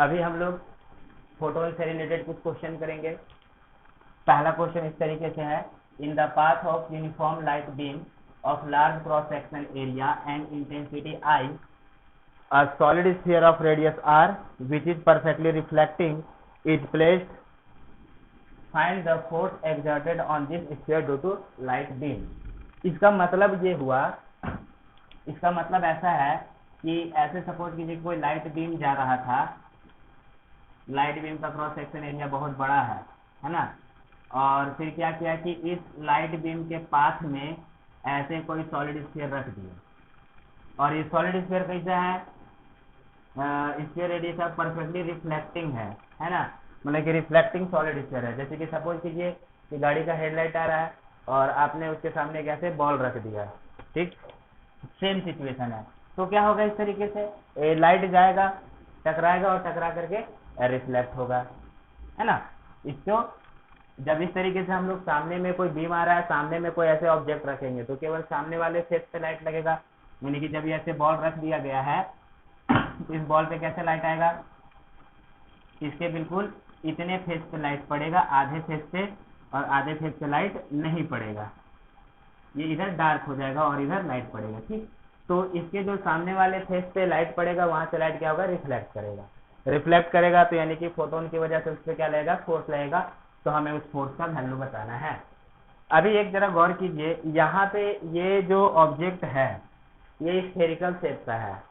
अभी हम लोग फोटोन से रिलेटेड कुछ क्वेश्चन करेंगे। पहला क्वेश्चन इस तरीके से है, in the path of uniform light beam of large cross section area and intensity I, a solid sphere of radius r which is perfectly reflecting is placed. Find the force exerted on this sphere due to light beam. इसका मतलब ये हुआ, इसका मतलब ऐसा है कि ऐसे सपोज कीजिए कोई लाइट बीम जा रहा था, लाइट बीम का क्रॉस सेक्शन एरिया बहुत बड़ा है ना, और फिर क्या किया कि इस लाइट बीम के पाथ में ऐसे कोई सॉलिड स्फीयर रख दिया, और ये सॉलिड स्फीयर कैसा है, sphere radius of perfectly reflecting है ना, मतलब कि रिफ्लेक्टिंग सॉलिड स्फीयर है। जैसे कि सपोज कीजिए कि गाड़ी का हेडलाइट आ रहा है और आपने उसके सामने कैसे बॉल रख दिया, ठीक, सेम सिचुएशन है। तो क्या होगा, इस तरीके से लाइट जाएगा, टकराएगा और टकरा करके रिफ्लेक्ट होगा, है ना। इसको जब इस तरीके से हम लोग सामने में कोई बीम आ रहा है, सामने में कोई ऐसे ऑब्जेक्ट रखेंगे तो केवल सामने वाले फेस पे लाइट लगेगा, यानी कि जब ये ऐसे बॉल रख दिया गया है इस बॉल पे कैसे लाइट आएगा, इसके बिल्कुल इतने फेस पे लाइट पड़ेगा, आधे फेस पे, और आधे फेस पे लाइट नहीं पड़ेगा, ये इधर डार्क हो जाएगा और इधर लाइट पड़ेगा, ठीक। तो इसके जो सामने वाले फेस पे लाइट पड़ेगा वहां से लाइट क्या होगा, रिफ्लेक्ट करेगा, रिफ्लेक्ट करेगा तो यानी कि फोटोन की वजह से उस पर क्या लगेगा, फोर्स लगेगा, तो हमें उस फोर्स का वैल्यू बताना है। अभी एक जरा गौर कीजिए, यहाँ पे ये जो ऑब्जेक्ट है ये स्फेरिकल शेप का है,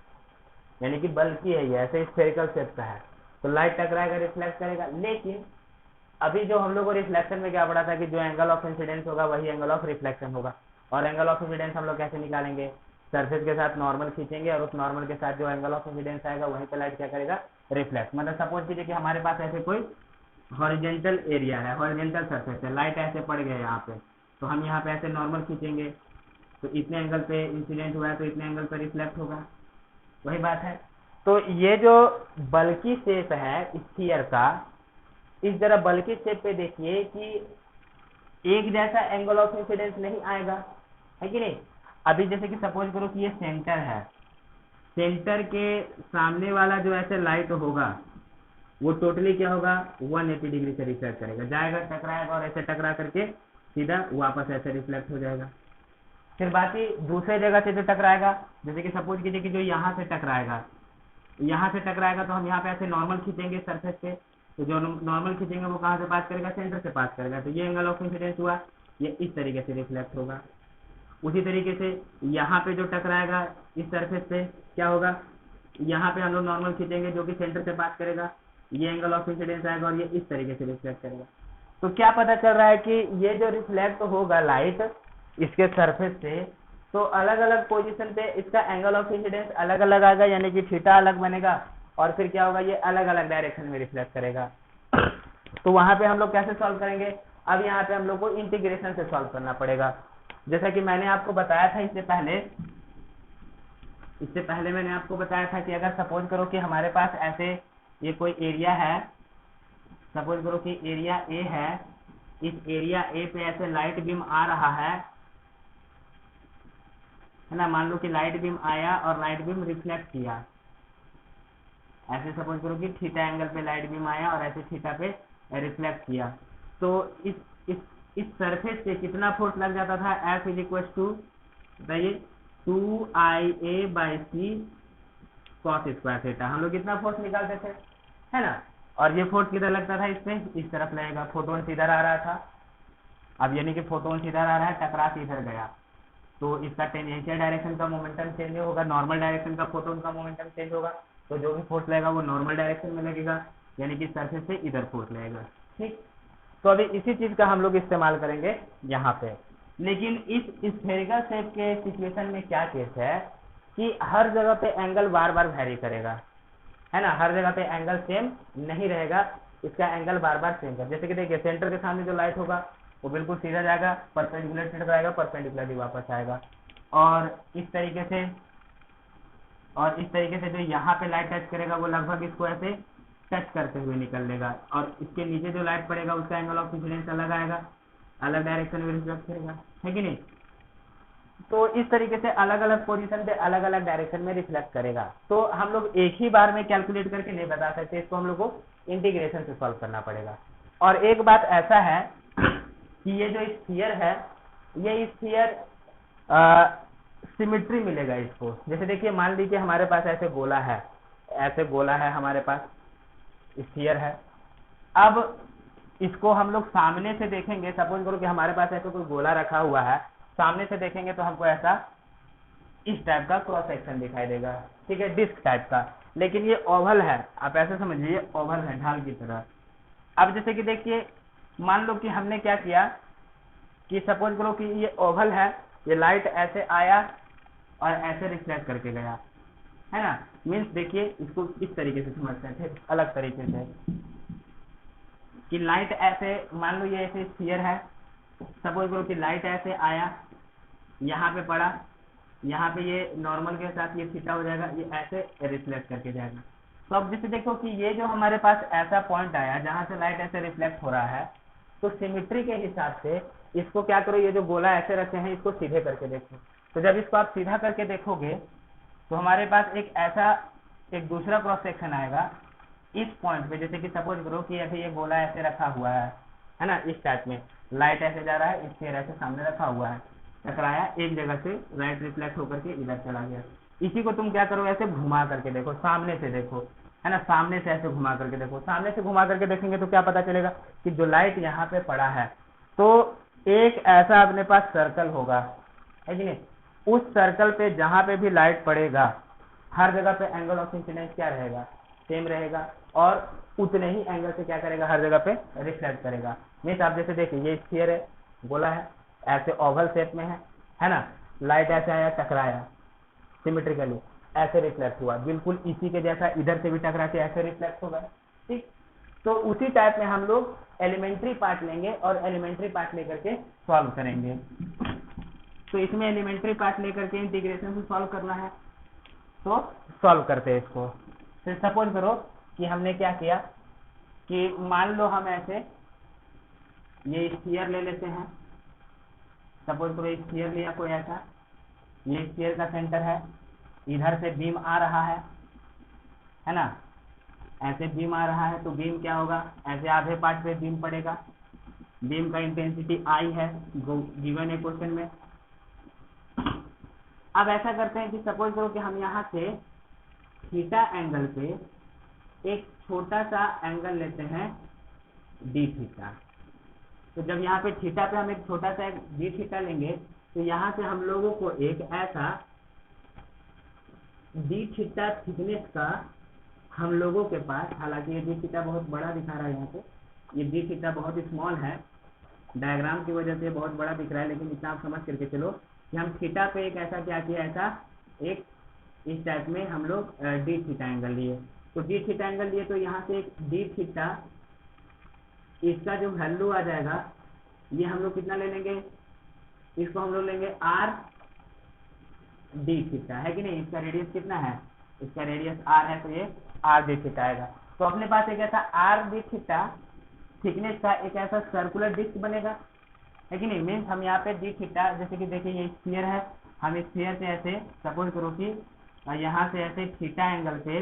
यानी कि बल्कि है, ये ऐसे स्फेरिकल शेप का है, तो लाइट टकराएगा, रिफ्लेक्ट करेगा। लेकिन अभी जो हम लोग को रिफ्लेक्शन में क्या पढ़ा था कि जो एंगल ऑफ इंसिडेंस होगा वही एंगल ऑफ रिफ्लेक्शन होगा, और एंगल ऑफ इंसिडेंस हम लोग कैसे निकालेंगे, सरफेस के साथ नॉर्मल खींचेंगे और उस नॉर्मल के साथ जो एंगल ऑफ इंसिडेंस आएगा वहीं पे लाइट क्या करेगा, रिफ्लेक्ट। मतलब सपोज कीजिए कि हमारे पास ऐसे कोई हॉरिजेंटल एरिया है, हॉरिजेंटल सरफेस है, लाइट ऐसे पड़ गए यहाँ पे, तो हम यहाँ पे ऐसे नॉर्मल खींचेंगे तो इतने एंगल पे इंसिडेंट हुआ है तो इतने एंगल पे रिफ्लेक्ट होगा, वही बात है। तो ये जो बल्कि शेप है स्फीयर का, इस जरा बल्कि शेप पे देखिए कि एक जैसा एंगल ऑफ इंसिडेंस नहीं आएगा, है कि नहीं। अभी जैसे कि सपोज करो कि ये सेंटर है, सेंटर के सामने वाला जो ऐसे लाइट होगा वो टोटली क्या होगा, 180 डिग्री से रिफ्लेक्ट करेगा, जाएगा, टकराएगा और ऐसे टकरा करके सीधा वापस ऐसे रिफ्लेक्ट हो जाएगा। फिर बाकी दूसरे जगह से जो टकराएगा, जैसे कि सपोज कीजिए कि जो यहाँ से टकराएगा, यहाँ से टकराएगा तो हम यहाँ पे ऐसे नॉर्मल खींचेंगे सरफेस पे, तो जो नॉर्मल खींचेंगे वो कहाँ से पास करेगा, सेंटर से पास करेगा, तो ये एंगल ऑफ इंसिडेंस हुआ, ये इस तरीके से रिफ्लेक्ट होगा। उसी तरीके से यहाँ पे जो टकराएगा इस सरफेस पे क्या होगा, यहाँ पे हम लोग नॉर्मल खींचेंगे जो कि सेंटर से पास करेगा, ये एंगल ऑफ इंसिडेंस आएगा और ये इस तरीके से रिफ्लेक्ट करेगा। तो क्या पता चल रहा है कि ये जो रिफ्लेक्ट होगा लाइट इसके सरफेस से, तो अलग अलग पोजीशन पे इसका एंगल ऑफ इंसिडेंस अलग अलग आएगा, यानी कि थीटा अलग बनेगा, और फिर क्या होगा, ये अलग अलग डायरेक्शन में रिफ्लेक्ट करेगा। तो वहां पे हम लोग कैसे सॉल्व करेंगे, अब यहाँ पे हम लोग को इंटीग्रेशन से सॉल्व करना पड़ेगा। जैसा कि मैंने आपको बताया था इससे पहले मैंने आपको बताया था कि अगर सपोज करो कि हमारे पास ऐसे ये कोई एरिया है, सपोज करो कि एरिया ए है, इस एरिया ए पे ऐसे लाइट बीम आ रहा है ना, मान लो कि लाइट बीम आया और लाइट बीम रिफ्लेक्ट किया, ऐसे सपोज करो कि थीटा एंगल पे लाइट बीम आया और ऐसे थीटा पे रिफ्लेक्ट किया, तो इस सरफेस से कितना फोर्स लग जाता था, F इज इक्वल टू बताइए 2IA/c cos स्क्वायर थीटा, हम लोग कितना फोर्स निकालते थे, है ना। और ये फोर्स किधर लगता था, इसमें इस तरफ लगेगा, फोटोन इधर आ रहा था, अब यानी कि फोटोन इधर आ रहा है, टकरा के इधर गया, तो इसका टेंजेंशियल डायरेक्शन का मोमेंटम चेंज होगा, नॉर्मल डायरेक्शन का फोटोन का मोमेंटम चेंज होगा, तो जो भी फोर्स लगेगा वो नॉर्मल डायरेक्शन में लगेगा, यानी कि सरफेस से इधर फोर्स लगेगा, ठीक। तो अभी इसी चीज का हम लोग इस्तेमाल करेंगे यहाँ पे। लेकिन इस स्फेरिकल शेप के सिचुएशन में क्या केस है कि हर जगह पे एंगल बार बार वेरी करेगा, है ना, हर जगह पे एंगल सेम नहीं रहेगा, इसका एंगल बार बार चेंज है। जैसे कि देखिए सेंटर के सामने जो लाइट होगा वो बिल्कुल सीधा जाएगा, परपेंडिकुलर टकराएगा, परपेंडिकुलरली वापस आएगा, और इस तरीके से जो यहाँ पे लाइट टच करेगा वो लगभग इसको ऐसे टच करते हुए निकल लेगा, और इसके नीचे जो लाइट पड़ेगा उसका एंगल ऑफ इंसिडेंस अलग आएगा, अलग डायरेक्शन में रिफ्लेक्ट करेगा, है कि नहीं। तो इस तरीके से अलग अलग पोजीशन पे अलग अलग डायरेक्शन में रिफ्लेक्ट करेगा। तो हम लोग एक ही बार में कैलकुलेट करके नहीं बता सकते, इसको हम लोग को इंटीग्रेशन से सॉल्व करना पड़ेगा। और एक बात ऐसा है कि ये जो स्फीयर है, ये स्फीयर सिमिट्री मिलेगा इसको। जैसे देखिए मान लीजिए हमारे पास ऐसे गोला है, ऐसे गोला है हमारे पास, स्फीयर है। अब इसको हम लोग सामने से देखेंगे, सपोज करो कि हमारे पास ऐसे कोई गोला रखा हुआ है, सामने से देखेंगे तो हमको ऐसा इस टाइप का क्रॉस सेक्शन दिखाई देगा, ठीक है, डिस्क टाइप का। लेकिन ये ओवल है, आप ऐसे समझिए, ये ओवल है ढाल की तरह। अब जैसे कि देखिए मान लो कि हमने क्या किया कि सपोज करो कि ये ओवल है, ये लाइट ऐसे आया और ऐसे रिफ्लेक्ट करके गया, है ना। मीन्स देखिए इसको इस तरीके से समझते हैं, अलग तरीके से कि लाइट ऐसे, मान लो ये ऐसे स्फीयर है, सपोज करो कि लाइट ऐसे आया, यहाँ पे पड़ा, यहाँ पे ये नॉर्मल के साथ ये थीटा हो जाएगा, ये ऐसे रिफ्लेक्ट करके जाएगा। तो अब जैसे देखो कि ये जो हमारे पास ऐसा पॉइंट आया जहां से लाइट ऐसे रिफ्लेक्ट हो रहा है, तो सिमिट्री के हिसाब से इसको क्या करो, ये जो गोला ऐसे रखे हैं इसको सीधे करके देखो। तो जब इसको आप सीधा करके देखोगे तो हमारे पास एक ऐसा एक दूसरा क्रॉस सेक्शन आएगा इस पॉइंट पे। जैसे कि सपोज करो कि ऐसे ये गोला ऐसे रखा हुआ है ना, इस टाइप में लाइट ऐसे जा रहा है, इस चेयर ऐसे सामने रखा हुआ है, टकराया एक जगह से, लाइट रिफ्लेक्ट होकर के इधर चला गया। इसी को तुम क्या करो, ऐसे घुमा करके देखो, सामने से देखो, है ना, सामने से ऐसे घुमा करके देखो। सामने से घुमा करके देखेंगे तो क्या पता चलेगा कि जो लाइट यहाँ पे पड़ा है, तो एक ऐसा अपने पास सर्कल होगा, है कि नहीं। उस सर्कल पे जहां पे भी लाइट पड़ेगा हर जगह पे एंगल ऑफ इंसिडेंस क्या रहेगा, सेम रहेगा, और उतने ही एंगल से क्या करेगा, हर जगह पे रिफ्लेक्ट करेगा। मीन्स आप जैसे देखिए ये स्फीयर है, गोला है, ऐसे ओवल शेप में है ना, लाइट ऐसे आया, टकराया, सिमेट्रिकली ऐसे रिफ्लेक्ट हुआ, बिल्कुल इसी के जैसा इधर से भी टकरा के ऐसे रिफ्लेक्ट होगा, ठीक। तो उसी टाइप में हम लोग एलिमेंट्री पार्ट लेंगे और एलिमेंट्री पार्ट लेकर के सॉल्व करेंगे। तो इसमें एलिमेंट्री पार्ट लेकर के इंटीग्रेशन से सॉल्व करना है, तो सॉल्व करते हैं इसको। फिर सपोज करो कि हमने क्या किया कि मान लो हम ऐसे ये स्फीयर ले लेते हैं, सपोज करो स्फीयर लिया कोई ऐसा, ये स्फीयर का सेंटर है, इधर से बीम आ रहा है ना, ऐसे बीम आ रहा है, तो बीम क्या होगा, ऐसे आधे पार्ट पे बीम पड़ेगा, बीम का इंटेंसिटी आई है गिवन है क्वेश्चन में। अब ऐसा करते हैं कि सपोज करो कि हम यहाँ से थीटा एंगल पे एक छोटा सा एंगल लेते हैं डी थीटा। तो जब यहाँ पे थीटा पे हम एक छोटा सा डी थीटा लेंगे, तो यहाँ से हम लोगों को एक ऐसा डी थीटा थिकनेस का हम लोगों के पास, हालांकि ये डी थीटा बहुत बड़ा दिखा रहा है, यहाँ पे ये डी थीटा बहुत स्मॉल है, डायग्राम की वजह से बहुत बड़ा दिख रहा है, लेकिन इतना आप समझ करके चलो कि हम थीटा पे एक ऐसा क्या किया, ऐसा एक इस टाइप में हम लोग डी थीटा एंगल लिए। तो डी थीटा एंगल लिए तो यहाँ से एक डी थीटा, इसका जो वैल्यू आ जाएगा ये हम लोग कितना ले लेंगे, इसको हम लोग लेंगे आर डी थीटा, है कि नहीं। इसका रेडियस कितना है, इसका रेडियस आर है, तो ये आर डी थीटा आएगा। तो अपने पास एक ऐसा आर डी थीटा थिकनेस का एक ऐसा सर्कुलर डिस्क बनेगा, है कि नहीं। मीन्स हम यहाँ पे डी थीटा, जैसे कि देखिए ये स्फीयर है, हम स्फीयर से ऐसे सपोज करो कि यहाँ से ऐसे थीटा एंगल पे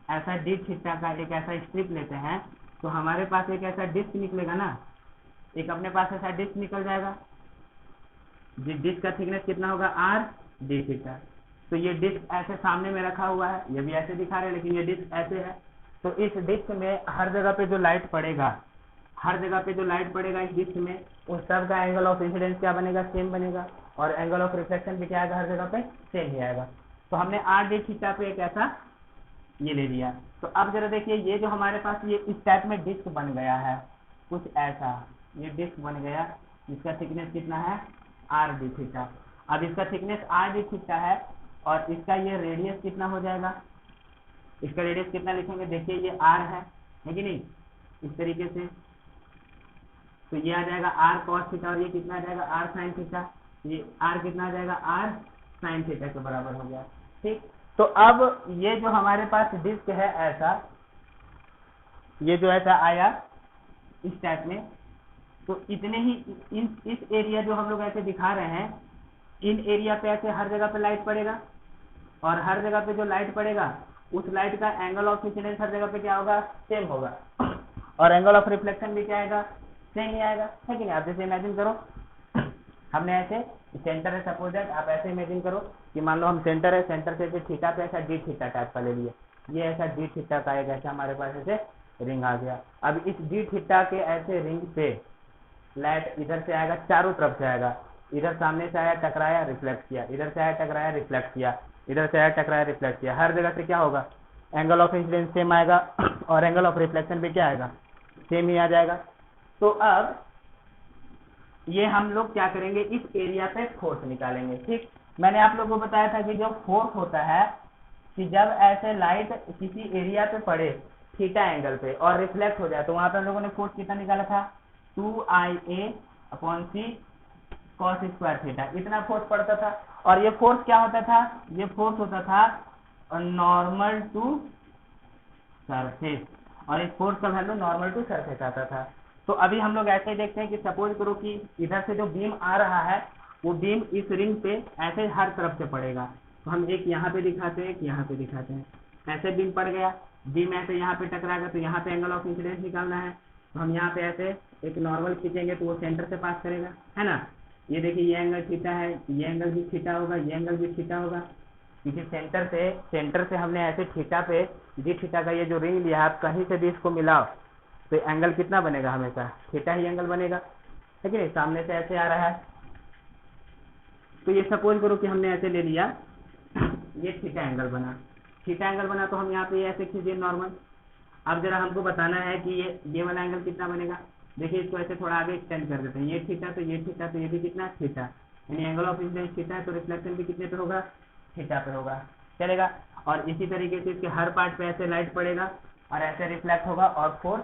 ऐसा डी थीटा का एक ऐसा स्ट्रिप लेते हैं, तो हमारे पास एक ऐसा डिस्क निकलेगा ना, एक अपने पास ऐसा डिस्क निकल जाएगा। जिस डिस्क का थिकनेस कितना होगा, आर डी थीटा। तो ये डिस्क ऐसे सामने में रखा हुआ है, ये भी ऐसे दिखा रहे हैं, लेकिन ये डिस्क ऐसे है। तो इस डिस्क में हर जगह पे जो लाइट पड़ेगा, हर जगह पे जो लाइट पड़ेगा इस डिस्क में, उस सब का एंगल ऑफ इंसिडेंस क्या बनेगा, सेम बनेगा, और एंगल ऑफ रिफ्लेक्शन भी क्या आएगा, हर जगह पे सेम ही आएगा। तो हमने आर डी थीटा पे एक ऐसा ये ले लिया। तो अब जरा देखिए ये जो हमारे पास ये इस टाइप में डिस्क बन गया है, कुछ ऐसा ये डिस्क बन गया, इसका थिकनेस कितना है, आर डी थीटा। अब इसका थिकनेस आर डी थीटा है और इसका ये रेडियस कितना हो जाएगा, इसका रेडियस कितना लिखेंगे, देखिए ये आर है कि नहीं, इस तरीके से। तो ये आ जाएगा आर कॉस थीटा और ये कितना आ जाएगा, आर साइन थीटा। ये आर कितना आ जाएगा, आर साइन थीटा के बराबर हो गया, ठीक। तो अब ये जो हमारे पास डिस्क है ऐसा, ये जो ऐसा आया इस टाइप में, तो इतने ही इस एरिया जो हम लोग ऐसे दिखा रहे हैं, इन एरिया पे ऐसे हर जगह पे लाइट पड़ेगा, और हर जगह पे जो लाइट पड़ेगा उस लाइट का एंगल ऑफ इंसिडेंस हर जगह पे क्या होगा, सेम होगा, और एंगल ऑफ रिफ्लेक्शन भी क्या आएगा, सेम ही आएगा, है कि नहीं। आप जैसे इमेजिन करो, हमने ऐसे सेंटर है, सपोज दैट आप ऐसे इमेजिन करो कि मान लो हम सेंटर है, सेंटर से थीटा पे ऐसा डी थीटा टाइप का ले लिए, ये ऐसा डी थीटा का एक ऐसा हमारे पास ऐसे रिंग आ गया। अब इस डी थीटा के ऐसे रिंग पे लाइट इधर से आएगा, चारों तरफ से आएगा, इधर सामने से आया टकराया रिफ्लेक्ट किया, इधर से आया टकराया रिफ्लेक्ट किया, इधर से आया टकराया रिफ्लेक्ट किया, हर जगह से क्या होगा, एंगल ऑफ इंसिडेंस सेम आएगा, और एंगल ऑफ रिफ्लेक्शन भी क्या आएगा, सेम ही आ जाएगा। तो अब ये हम लोग क्या करेंगे, इस एरिया पे फोर्स निकालेंगे। ठीक, मैंने आप लोगों को बताया था कि जो फोर्स होता है कि जब ऐसे लाइट किसी एरिया पे पड़े थीटा एंगल पे और रिफ्लेक्ट हो जाए, तो वहां पे हम लोगों ने फोर्स कितना निकाला था, 2IA/c cos स्क्वायर थीटा, इतना फोर्स पड़ता था। और ये फोर्स क्या होता था, ये फोर्स होता था नॉर्मल टू सरफेस, और इस फोर्स का वैल्यू नॉर्मल टू सरफेस आता था। तो अभी हम लोग ऐसे देखते हैं कि सपोज करो कि इधर से जो बीम आ रहा है वो बीम इस रिंग पे ऐसे हर तरफ से पड़ेगा, तो हम एक यहाँ पे दिखाते हैं, एक यहाँ पे दिखाते हैं, ऐसे बीम पड़ गया, बीम ऐसे यहाँ पे टकराएगा, तो यहाँ पे एंगल ऑफ इंसिडेंस निकालना है, तो हम यहाँ पे ऐसे एक नॉर्मल खींचेंगे तो वो सेंटर से पास करेगा, है ना। ये देखिए ये एंगल थीटा है, ये एंगल भी थीटा होगा, ये एंगल भी थीटा होगा, क्योंकि सेंटर से हमने ऐसे थीटा पे जी थीटा का ये जो रिंग लिया है, आप कहीं से भी इसको मिलाओ तो एंगल कितना बनेगा, हमेशा थीटा ही एंगल बनेगा, है कि नहीं। सामने से ऐसे आ रहा है, तो ये सपोज करो कि हमने ऐसे ले लिया, ये थीटा एंगल बना, थीटा एंगल बना, तो हम यहाँ पे ऐसे खींचिए नॉर्मल। अब जरा हमको बताना है कि ये वाला एंगल कितना बनेगा। देखिए इसको ऐसे थोड़ा आगे एक्सटेंड कर देते हैं, ये थीटा तो ये थीटा, तो ये भी कितना थीटा, यानी एंगल ऑफ इंसिडेंस थीटा है, तो रिफ्लेक्शन भी कितने पे होगा, थीटा पे होगा, चलेगा। और इसी तरीके से इसके हर पार्ट पे ऐसे लाइट पड़ेगा और ऐसे रिफ्लेक्ट होगा, और फोर्स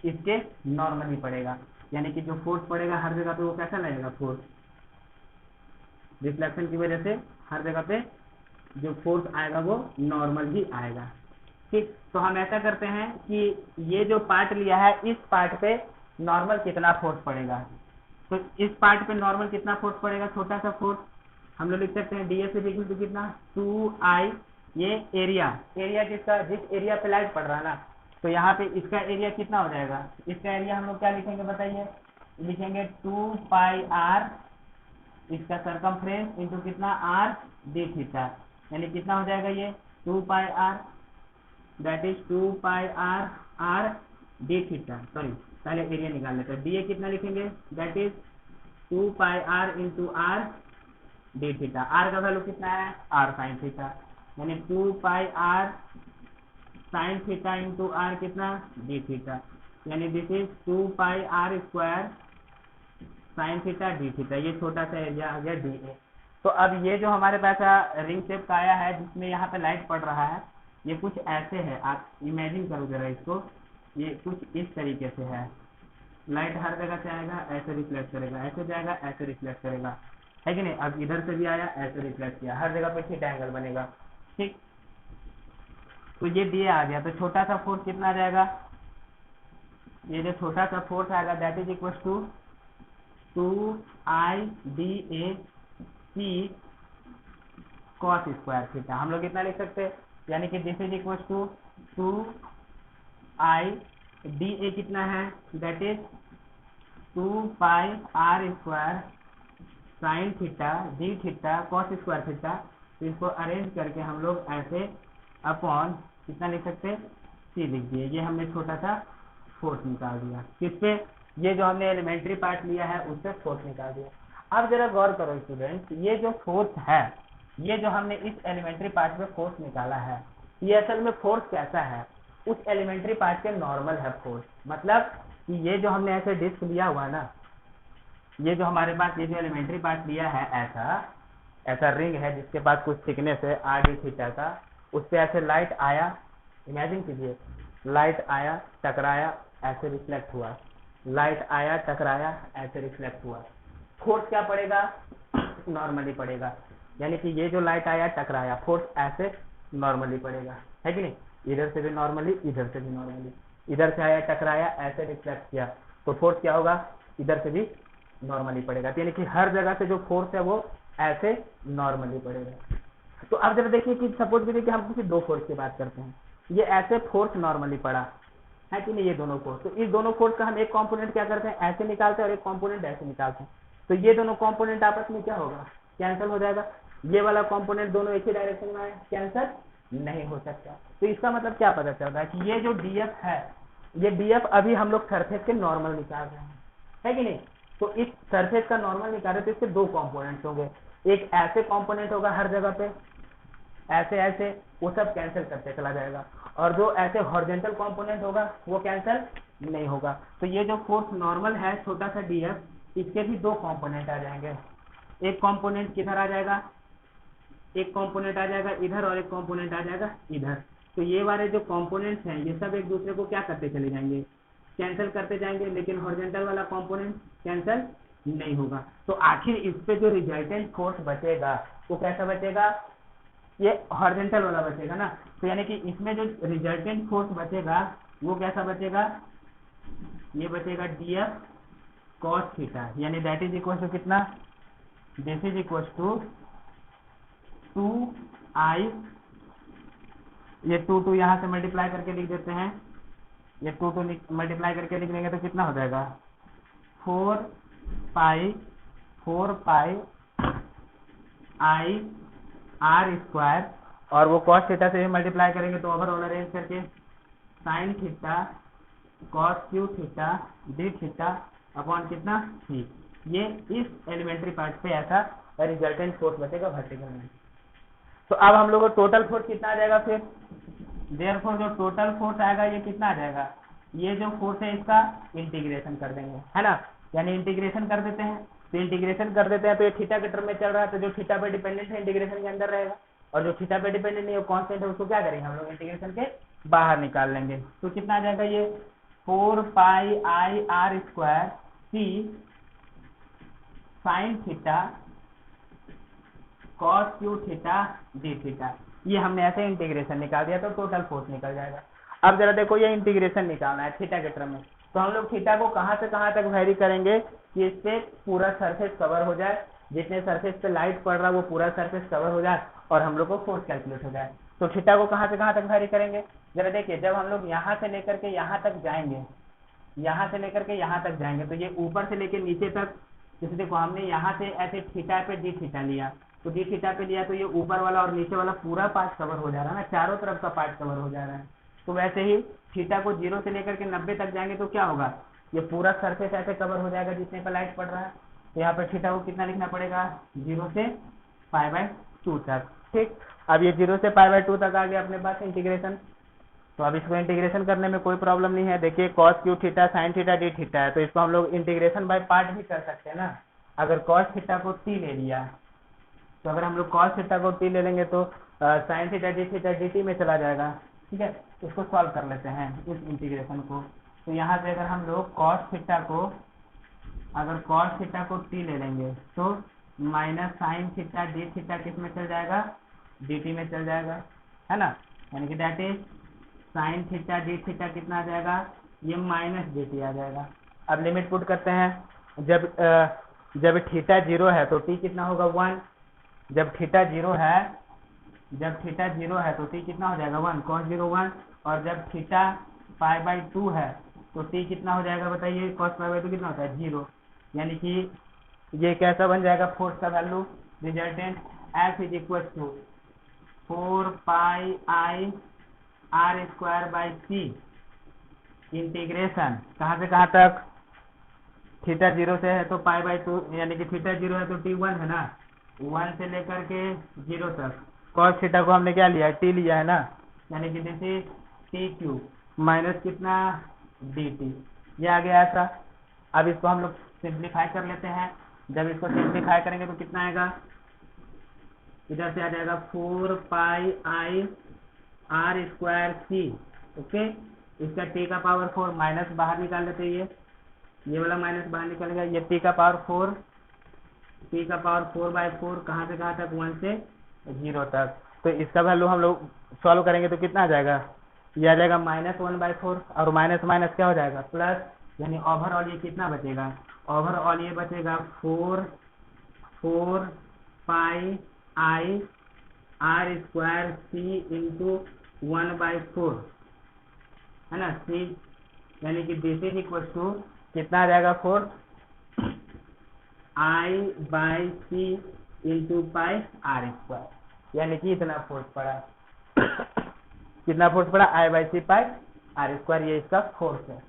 इसके नॉर्मली पड़ेगा, यानी कि जो फोर्स पड़ेगा हर जगह पे वो कैसा लगेगा, फोर्स रिफ्लेक्शन की वजह से हर जगह पे जो फोर्स आएगा वो नॉर्मल ही आएगा। ठीक, तो हम ऐसा करते हैं कि ये जो पार्ट लिया है इस पार्ट पे नॉर्मल कितना फोर्स पड़ेगा, तो इस पार्ट पे नॉर्मल कितना फोर्स पड़ेगा, छोटा सा फोर्स हम लोग लिख सकते हैं ds इज इक्वल टू कितना, 2I, ये एरिया किसका, जिस एरिया पे लाइट पड़ रहा है ना, तो यहाँ पे इसका एरिया कितना हो जाएगा, इसका एरिया हम लोग क्या लिखेंगे बताइए, लिखेंगे 2πr इसका सरकमफ्रेंस इंटू कितना r d थीटा, यानी कितना हो जाएगा ये 2πr, that is 2πr r d theta, sorry पहले एरिया निकाल लेते हैं, da कितना लिखेंगे, that is 2πr into r d theta, r का वैल्यू कितना है, r sin थीटा, यानी 2πr sin theta into r कितना, d थीटा, यानी this is 2πr square sin theta d theta, ये छोटा सा एरिया आ गया da। तो अब ये जो हमारे पास रिंग शेप का आया है जिसमें यहाँ पे लाइट पड़ रहा है, ये कुछ ऐसे है, आप इमेजिन करो जरा इसको, ये कुछ इस तरीके से है, लाइट हर जगह से आएगा, ऐसे रिफ्लेक्ट करेगा, ऐसे जाएगा, ऐसे रिफ्लेक्ट करेगा, है कि नहीं। अब इधर से भी आया, ऐसे रिफ्लेक्ट किया, हर जगह पे थीटा एंगल बनेगा। ठीक, तो ये दिया आ गया, तो छोटा सा फोर्स कितना आ जाएगा, ये जो छोटा सा फोर्स आएगा that is equal to 2IDAC cos square theta, हम लोग कितना लिख सकते हैं, यानी कि this is equal to 2IDA कितना है, that is 2πr square sine theta d theta cos square theta. तो इसको अरेंज करके हम लोग ऐसे अपॉन कितना लिख सकते हैं, c लिख दिए, ये हमने छोटा सा फोर्स निकाल दिया, किस पे, ये जो हमने एलिमेंट्री पार्ट लिया है उससे फोर्स निकाल दिया। अब जरा गौर करो स्टूडेंट्स, ये जो फोर्स है, ये जो हमने इस एलिमेंट्री पार्ट में फोर्स निकाला है, ये असल में फोर्स कैसा है, उस एलिमेंट्री पार्ट के नॉर्मल है फोर्स, मतलब कि ये जो हमने ऐसे डिस्क लिया हुआ ना, ये जो हमारे पास ये जो एलिमेंट्री पार्ट लिया है, ऐसा रिंग है जिसके पास कुछ थिकनेस है r d थीटा का, उस पर ऐसे लाइट आया, इमेजिन कीजिए, लाइट आया टकराया ऐसे रिफ्लेक्ट हुआ, लाइट आया टकराया ऐसे रिफ्लेक्ट हुआ, फोर्स क्या पड़ेगा, नॉर्मली पड़ेगा, यानी कि ये जो लाइट आया टकराया, फोर्स ऐसे नॉर्मली पड़ेगा, है कि नहीं, इधर से भी नॉर्मली, इधर से भी नॉर्मली, इधर से आया टकराया ऐसे रिफ्लेक्ट किया, तो फोर्स क्या होगा, इधर से भी नॉर्मली पड़ेगा, यानी कि हर जगह से जो फोर्स है वो ऐसे नॉर्मली पड़ेगा। तो अब जरा देखिए कि सपोज करिए कि हम किसी दो फोर्स की बात करते हैं, ये ऐसे फोर्स नॉर्मली पड़ा है कि नहीं, ये दोनों फोर्स, तो इस दोनों फोर्स का हम एक कंपोनेंट क्या करते हैं, ऐसे निकालते हैं और एक कंपोनेंट ऐसे निकालते हैं। तो ये दोनों कंपोनेंट आपस में क्या होगा, कैंसिल हो जाएगा। ये वाला कंपोनेंट दोनों एक ही डायरेक्शन में है, कैंसिल नहीं हो सकता। तो इसका मतलब क्या पता चल रहा है कि ये जो डीएफ है, ये डीएफ अभी हम लोग सरफेस के नॉर्मल निकाल रहे हैं, है कि नहीं। तो इस सरफेस का नॉर्मल निकाले तो इसके दो कंपोनेंट्स होंगे, एक ऐसे कंपोनेंट होगा हर जगह पे, ऐसे ऐसे, वो सब कैंसिल करते चला जाएगा, और जो ऐसे हॉरिजॉन्टल कंपोनेंट होगा वो कैंसिल नहीं होगा। तो ये जो फोर्स नॉर्मल है छोटा सा डीएफ, इसके भी दो कंपोनेंट आ जाएंगे। एक कंपोनेंट किधर आ जाएगा, एक कंपोनेंट आ जाएगा इधर और एक कंपोनेंट आ जाएगा इधर। तो ये वाले जो कंपोनेंट्स हैं ये सब एक दूसरे को क्या करते चले जाएंगे, कैंसिल करते जाएंगे, लेकिन हॉरिजॉन्टल वाला कंपोनेंट कैंसिल नहीं होगा। तो आखिर इस पे जो रिजल्टेंट फोर्स बचेगा वो कैसा बचेगा, ये हॉरिजॉन्टल वाला बचेगा ना। तो यानी कि इसमें जो रिजल्टेंट फोर्स बचेगा वो कैसा बचेगा, ये बचेगा डीएफ कॉस थीटा, यानी दैट इज इक्वल टू कितना, this is equal to 2i, ये 2 यहाँ से मल्टीप्लाई करके लिख देते हैं, ये 2 मल्टीप्लाई करके लिख देंगे तो कितना हो जाएगा 4 पाई i r स्क्वायर, और वो कॉस थीटा से भी मल्टीप्लाई करेंगे तो ओवरऑल अरेंज करके sign theta cos Q theta D theta upon कितना c। ये इस एलिमेंट्री पार्ट पे ऐसा रिजल्टेंट फोर्स बचेगा वर्टिकल में। तो अब हम लोग को टोटल फोर्स कितना आ जाएगा, फिर देयरफॉर जो टोटल फोर्स आएगा ये कितना आ जाएगा, ये जो फोर्स है इसका इंटीग्रेशन कर देंगे, है ना, यानी इंटीग्रेशन कर देते हैं। तो इंटीग्रेशन कर देते हैं तो ये थीटा के टर्म में चल रहा है, तो जो थीटा पे डिपेंडेंट है इंटीग्रेशन के अंदर रहेगा, और जो थीटा पे डिपेंडेंट नहीं है कांस्टेंट है उसको क्या करेंगे हम लोग इंटीग्रेशन के बाहर निकाल लेंगे। तो कितना आ जाएगा ये 4 pi I R square C sine theta cos Q theta D theta, ये हमने ऐसे इंटीग्रेशन निकाल दिया तो टोटल फोर्स निकल जाएगा। अब जरा देखो ये इंटीग्रेशन निकालना है थीटा के टर्म में, तो हम लोग थीटा को कहां से कहां तक वेरी करेंगे कि इस पे पूरा सरफेस कवर हो जाए, जितने सरफेस पे लाइट पड़ रहा है वो पूरा सरफेस कवर हो जाए और हम लोग को फोर्स कैलकुलेट हो जाए। तो थीटा को कहां से कहां तक वेरी करेंगे, जरा देखिए जब हम लोग यहाँ से लेकर के यहाँ तक जाएंगे, यहाँ से लेकर के यहाँ तक जाएंगे, तो ये ऊपर से लेकर नीचे तक, जैसे देखो हमने यहाँ से ऐसे थीटा पे डी थीटा लिया, तो डी थीटा पे लिया तो ये ऊपर वाला और नीचे वाला पूरा पार्ट कवर हो जा रहा है ना, चारों तरफ का पार्ट कवर हो जा रहा है। तो वैसे ही थीटा को 0 से लेकर के 90 तक जाएंगे तो क्या होगा, ये पूरा सरफेस ऐसे कवर हो जाएगा जितने पर लाइट पड़ रहा है। तो यहाँ पर थीटा को कितना लिखना पड़ेगा, 0 से π/2 तक। ठीक, अब ये 0 से π/2 तक आ गया अपने पास इंटीग्रेशन। तो अब इसको इंटीग्रेशन करने में कोई प्रॉब्लम नहीं है। देखिए cos Q theta sine theta D theta है, तो इसको हम लोग इंटीग्रेशन बाय पार्ट भी कर सकते हैं ना। अगर कॉस थीटा को t ले लिया, तो अगर हम लोग कॉस थीटा को t ले लेंगे तो साइन थीटा dt में चला जाएगा। ठीक है, इसको सॉल्व कर लेते हैं इस इंटीग्रेशन को। तो यहाँ से अगर हम लोग कॉस थीटा को t ले लेंगे तो minus sine theta D theta किस में चल जाएगा, dt में चल जाएगा, है ना, यानी कि that is sine theta D theta कितना आ जाएगा, ये माइनस dt आ जाएगा। अब लिमिट पुट करते हैं, जब थीटा 0 है तो t कितना होगा 1, जब थीटा 0 है तो t कितना हो जाएगा 1, cos 0 1, और जब थीटा π/2 है तो t कितना हो जाएगा बताइए, cos π/2 कितना होता है 0, यानी कि ये कैसा बन जाएगा फोर्स का value, resultant F is equal to 4 pi I R square by C integration कहाँ से कहाँ तक, थीटा 0 से है तो π/2, यानी कि थीटा 0 है तो t 1 है ना, 1 से लेकर के 0 तक। cos थीटा को हमने क्या लिया है, t लिया है ना, यानी कि this is t cube minus कितना dt, ये आ गया ऐसा। अब इसको हम लोग सिंप्लीफाई कर लेते हैं, जब इसको सिंप्लीफाई करेंगे तो कितना आएगा, इधर से आ जाएगा 4 pi I R square C, okay, इसका t का पावर 4 माइनस बाहर निकाल लेते हैं, ये वाला माइनस बाहर निकलेगा, ये t का पावर 4/4 कहाँ से कहाँ तक, 1 से 0 तक। तो इसका वैल्यू हम लोग सॉल्व करेंगे तो कितना आ जाएगा, ये आ जाएगा -1/4, और माइनस माइनस क्या हो जाएगा प्लस, यानी ओवरऑल ये कितना बचेगा, ओवरऑल ये बचेगा 4 pi I R square C into 1/4 है ना, सी यानी कि दिस इज इक्वल टू कितना आ जाएगा force I by C into pi R square, यानी कि इतना फोर्स पड़ा कितना फोर्स पड़ा I by C pi R square, ये इसका फोर्स है।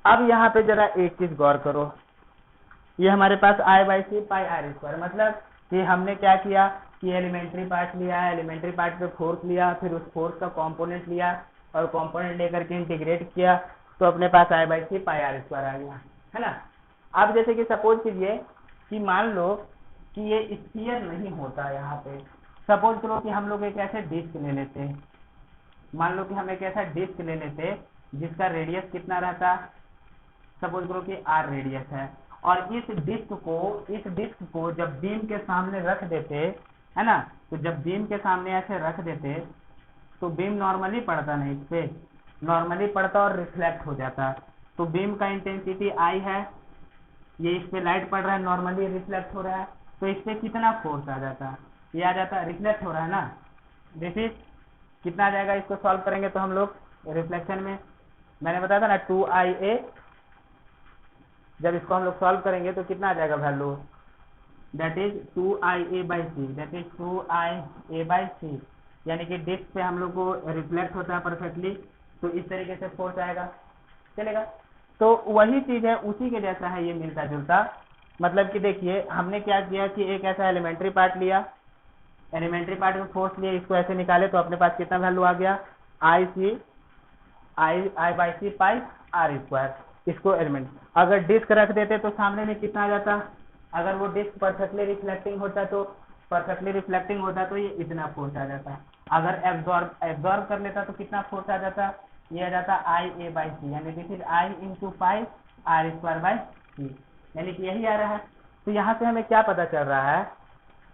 अब यहाँ पे जरा एक चीज गौर करो, ये हमारे पास I by C pi R square, मतलब कि हमने क्या किया कि एलिमेंट्री पार्ट लिया, एलिमेंट्री पार्ट पे फोर्स लिया, फिर उस फोर्स का कंपोनेंट लिया और कंपोनेंट लेकर के इंटीग्रेट किया, तो अपने पास I by C pi R square आ गया, है ना। अब जैसे कि सपोज कीजिए कि मान लो कि ये स्फीयर नहीं होता, यहाँ पे सपोज करो कि हम लोग एक ऐसे डिस्क ले लेते, मान लो कि हम एक ऐसा डिस्क ले लेते जिसका रेडियस कितना रहता, सपोज करो कि आर रेडियस है, और इस डिस्क को जब बीम के सामने रख देते, है ना, तो जब बीम के सामने ऐसे रख देते तो बीम नॉर्मली पड़ता नहीं, इस पे नॉर्मली पड़ता और रिफ्लेक्ट हो जाता, तो बीम का इंटेंसिटी आई है, ये इस पे लाइट पड़ रहा है, नॉर्मली रिफ्लेक्ट हो रहा है, तो इस पे कितना फोर्स आ जाता, ये आ जाता, रिफ्लेक्ट हो रहा है ना, दिस इज कितना आ जाएगा, इसको सॉल्व करेंगे तो हम लोग रिफ्लेक्शन में मैंने बताया था ना 2IA, जब इसको हम लोग सॉल्व करेंगे तो कितना आ जाएगा value, that is 2IA by C, that is 2IA by C, यानी कि डिस्क पे हम लोग को रिफ्लेक्ट होता है परफेक्टली, तो इस तरीके से फोर्स आएगा, चलेगा। तो वही चीज है, उसी के जैसा है, ये मिलता जुलता, मतलब कि देखिए हमने क्या किया कि एक ऐसा एलिमेंट्री पार्ट लिया, एलिमेंट्री पार्ट में फोर्स लिए, इसको ऐसे निकाले तो अपने पास कितना वैल्यू आ गया, I by C pi R square, इसको एलिमेंट। अगर डिस्क रख देते तो सामने में कितना आ जाता, अगर वो डिस्क परफेक्टली रिफ्लेक्टिंग होता तो ये इतना फोर्स आ जाता, अगर एब्जॉर्ब कर लेता तो कितना फोर्स आ जाता, ये आ जाता आई ए बाई सी, यानी this is I into pi R square by C, यानी कि यही आ रहा है। तो यहाँ से हमें क्या पता चल रहा है,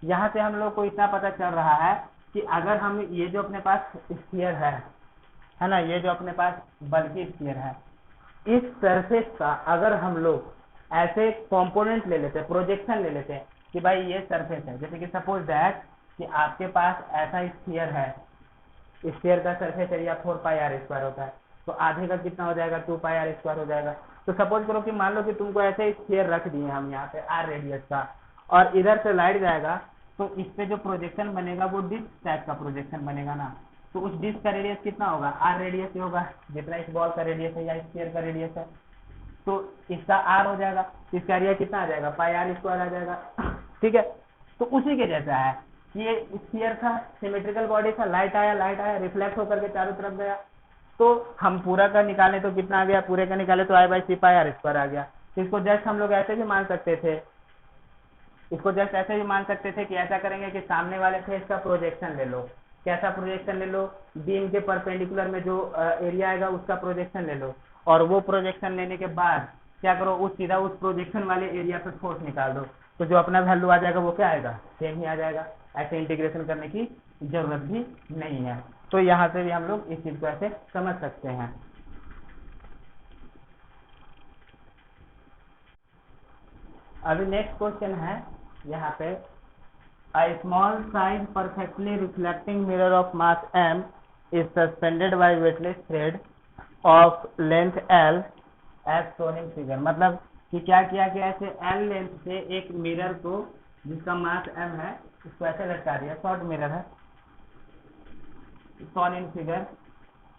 यहाँ से हम लोग को इतना पता चल रहा है कि अगर हम ये जो अपने पास स्फीयर है ना, ये जो अपने पास बल्कि स्फीयर है, इस सरफेस का अगर हम लोग ऐसे कंपोनेंट ले लेते, प्रोजेक्शन ले लेते कि भाई ये सरफेस है, जैसे कि सपोज दैट कि आपके पास ऐसा स्फीयर है, स्फीयर का surface area 4 pi R square होता है, तो आधे का कितना हो जाएगा, 2 पाई आर स्क्वायर हो जाएगा। तो सपोज करो कि मान लो कि तुमको ऐसे स्फीयर रख दिए हम यहाँ पे आर रेडियस का, और इधर से लाइट जाएगा, तो इस पे जो प्रोजेक्शन बनेगा वो डिस्क टाइप का प्रोजेक्शन बनेगा ना, तो उस डिस्क का रेडियस कितना होगा, आर रेडियस ही होगा, जितना इस बॉल का रेडियस है या स्फीयर का रेडियस है, तो इसका आर हो जाएगा, इसका एरिया कितना आ जाएगा, पाई आर स्क्वायर आ जाएगा, ठीक है। तो उसी के जैसा है कि ये स्फीयर था, सिमेट्रिकल बॉडी था, लाइट आया रिफ्लेक्ट होकर के चारों तरफ गया, तो हम पूरा का निकाले तो कितना आ गया, पूरे का निकाले तो I by C pi R square आ गया। तो इसको जस्ट हम लोग ऐसे भी मान सकते थे, कि ऐसा करेंगे कि सामने वाले फेस का प्रोजेक्शन ले लो, कैसा प्रोजेक्शन ले लो, बीम के परपेंडिकुलर में जो एरिया आएगा उसका प्रोजेक्शन ले लो, और वो प्रोजेक्शन लेने के बाद क्या करो, सीधा उस प्रोजेक्शन वाले एरिया पे फोर्स निकाल दो, तो जो अपना वैल्यू आ जाएगा वो क्या आएगा, सेम ही आ जाएगा, ऐसे इंटीग्रेशन करने की जरूरत भी नहीं है। तो यहाँ से भी हम लोग इस चीज को ऐसे समझ सकते हैं। अभी नेक्स्ट क्वेश्चन है यहाँ पे, a small size perfectly reflecting mirror of mass m is suspended by weightless thread of length l as shown in figure, मतलब कि क्या किया कि ऐसे l लेंथ से एक मिरर को जिसका मास m है उसको ऐसे लटका दिया, शॉर्ट मिरर है, shown in figure,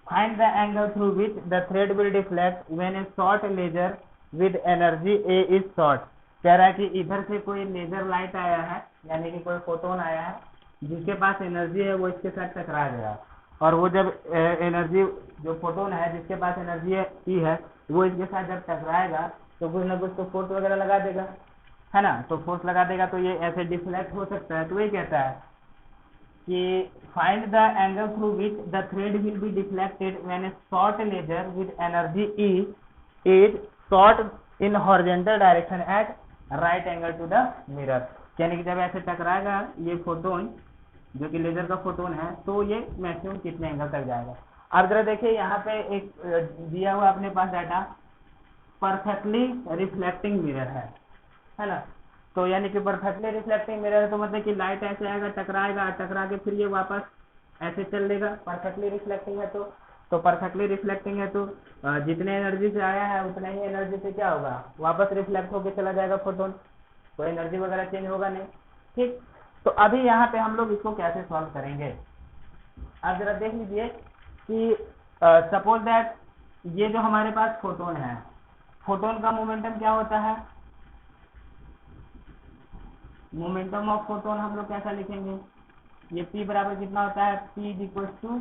find the angle through which the thread will deflect when a short laser with energy a is short। कह रहा है कि इधर से कोई लेजर लाइट आया है, यानी कि कोई फोटोन आया है जिसके पास एनर्जी है, वो इसके साथ टकरा गया, और वो जब एनर्जी जो फोटोन है जिसके पास एनर्जी है वो इसके साथ जब टकराएगा तो कुछ ना कुछ तो फोर्स वगैरह लगा देगा, है ना, तो फोर्स लगा देगा तो ये ऐसे डिफ्लेक्ट हो सकता है। तो ये कहता है कि find the angle through which the thread will be deflected when a short laser with energy E is short in horizontal direction at right angle to the mirror, यानी कि जब ऐसे टकराएगा ये फोटोन जो कि लेजर का फोटोन है, तो ये मैक्सिमम कितने एंगल तक जाएगा। अब जरा देखिए यहाँ पे एक दिया हुआ अपने पास डाटा, परफेक्टली रिफ्लेक्टिंग मिरर है ना, तो यानी कि परफेक्टली रिफ्लेक्टिंग मिरर है तो मतलब कि लाइट ऐसे आएगा, टकराएगा, टकरा के फिर ये वापस ऐसे चल लेगा। परफेक्टली रिफ्लेक्टिंग है तो परफेक्टली रिफ्लेक्टिंग है तो जितने एनर्जी से आया है उतने ही एनर्जी से क्या होगा, वापस रिफ्लेक्ट होके चला जाएगा फोटोन, कोई एनर्जी वगैरह चेंज होगा नहीं। ठीक, तो अभी यहाँ पे हम लोग इसको कैसे सॉल्व करेंगे, आप जरा देख लीजिए कि सपोज दैट ये जो हमारे पास फोटोन है, फोटोन का मोमेंटम क्या होता है, मोमेंटम ऑफ फोटोन हम लोग कैसा लिखेंगे, ये P बराबर कितना होता है, P is equal to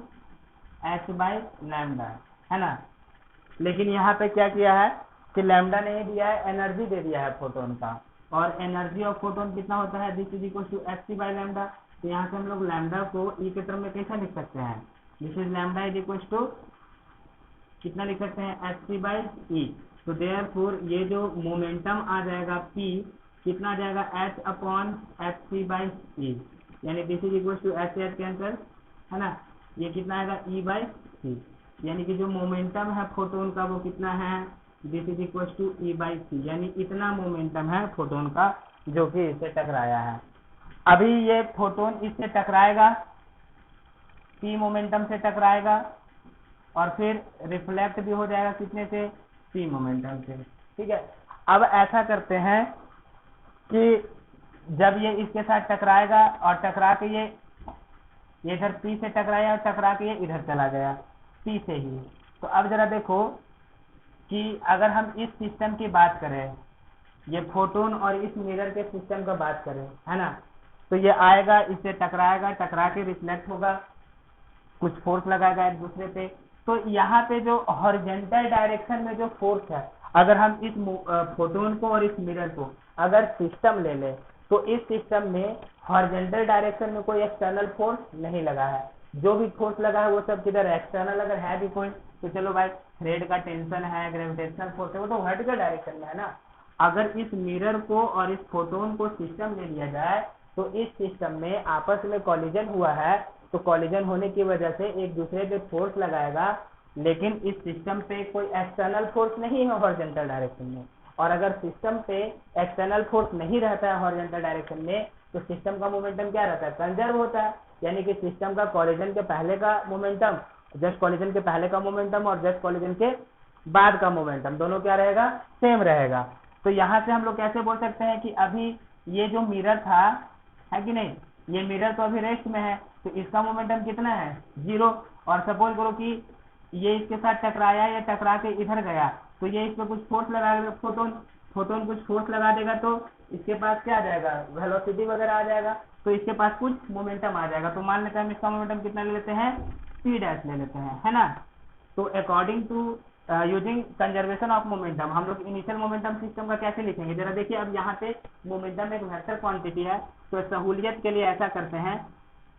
H by lambda, है ना। लेकिन यहाँ पे क्या किया है कि लैम्डा नहीं दिया है, एनर्जी दे दिया है फोटोन का, और एनर्जी ऑफ फोटोन कितना होता है, this is equal to H C by lambda. तो यहाँ से हम लोग लैम्डा को ई के टर्म में कैसा लिख सकते हैं, this is lambda is equal to कितना लिख सकते हैं, एच सी बाई ई। तो देयरफॉर ये जो मोमेंटम आ जाएगा P कितना आ जाएगा, H upon H C by E, यानी this is equal to H H cancel, है ना, ये कितना आएगा ई बाई सी, यानी कि जो मोमेंटम है फोटोन का वो कितना है, this is equal to E by C, यानी इतना मोमेंटम है फोटोन का जो कि इससे टकराया है। अभी ये फोटोन इससे टकराएगा, पी मोमेंटम से टकराएगा और फिर रिफ्लेक्ट भी हो जाएगा कितने से, पी मोमेंटम से। ठीक है, अब ऐसा करते हैं कि जब ये इसके साथ टकराएगा और टकरा के ये इधर पी से टकराया और टकरा के ये इधर चला गया पी से ही। तो अब जरा देखो कि अगर हम इस सिस्टम की बात करें, ये फोटोन और इस मिरर के सिस्टम का बात करें, है ना, तो ये आएगा, इससे टकराएगा, टकरा के रिफ्लेक्ट होगा, कुछ फोर्स लगाएगा एक दूसरे पे। तो यहाँ पे जो हॉरिजॉन्टल डायरेक्शन में जो फोर्स है, अगर हम इस फोटोन को और इस मिरर को अगर सिस्टम ले ले तो इस सिस्टम में हॉरिजॉन्टल डायरेक्शन में कोई एक्सटर्नल फोर्स नहीं लगा है, जो भी फोर्स लगा है वो सब किधर एक्सटर्नल अगर है भी कोई, तो चलो भाई थ्रेड का टेंशन है, ग्रेविटेशनल फोर्स है, वो तो वर्टिकल डायरेक्शन में है ना। अगर इस मिरर को और इस फोटोन को सिस्टम ले लिया जाए तो इस सिस्टम में आपस में कॉलिजन हुआ है, तो कॉलिजन होने की वजह से एक दूसरे पे फोर्स लगाएगा, लेकिन इस सिस्टम पे कोई एक्सटर्नल फोर्स नहीं है हॉरिजॉन्टल डायरेक्शन में। और अगर सिस्टम पे एक्सटर्नल फोर्स नहीं रहता है हॉरिजॉन्टल डायरेक्शन में, तो सिस्टम का मोमेंटम क्या रहता है, कंजर्व होता है, यानी कि सिस्टम का कॉलिजन के पहले का मोमेंटम, जस्ट कॉलिजन के पहले का मोमेंटम और जस्ट कॉलिजन के बाद का मोमेंटम दोनों क्या रहेगा, सेम रहेगा। तो यहाँ से हम लोग कैसे बोल सकते हैं कि अभी ये जो मिरर था, है कि नहीं, ये मिरर तो अभी रेस्ट में है, तो इसका मोमेंटम कितना है, 0। और सपोज करो कि ये इसके साथ टकराया या टकरा के इधर गया, तो ये इस पे कुछ फोर्स लगाएगा, फोटोन कुछ फोर्स लगा देगा, तो इसके पास क्या आ जाएगा, वेलोसिटी वगैरह आ जाएगा, तो इसके पास कुछ मोमेंटम आ जाएगा। तो मान लेते हैं हम इसका मोमेंटम कितना ले लेते हैं, p डैश ले लेते हैं, है ना। तो according to using conservation of momentum हम लोग इनिशियल मोमेंटम सिस्टम का कैसे लिखेंगे, जरा देखिए। अब यहाँ पे मोमेंटम एक वेक्टर क्वांटिटी है, तो सहूलियत के लिए ऐसा करते हैं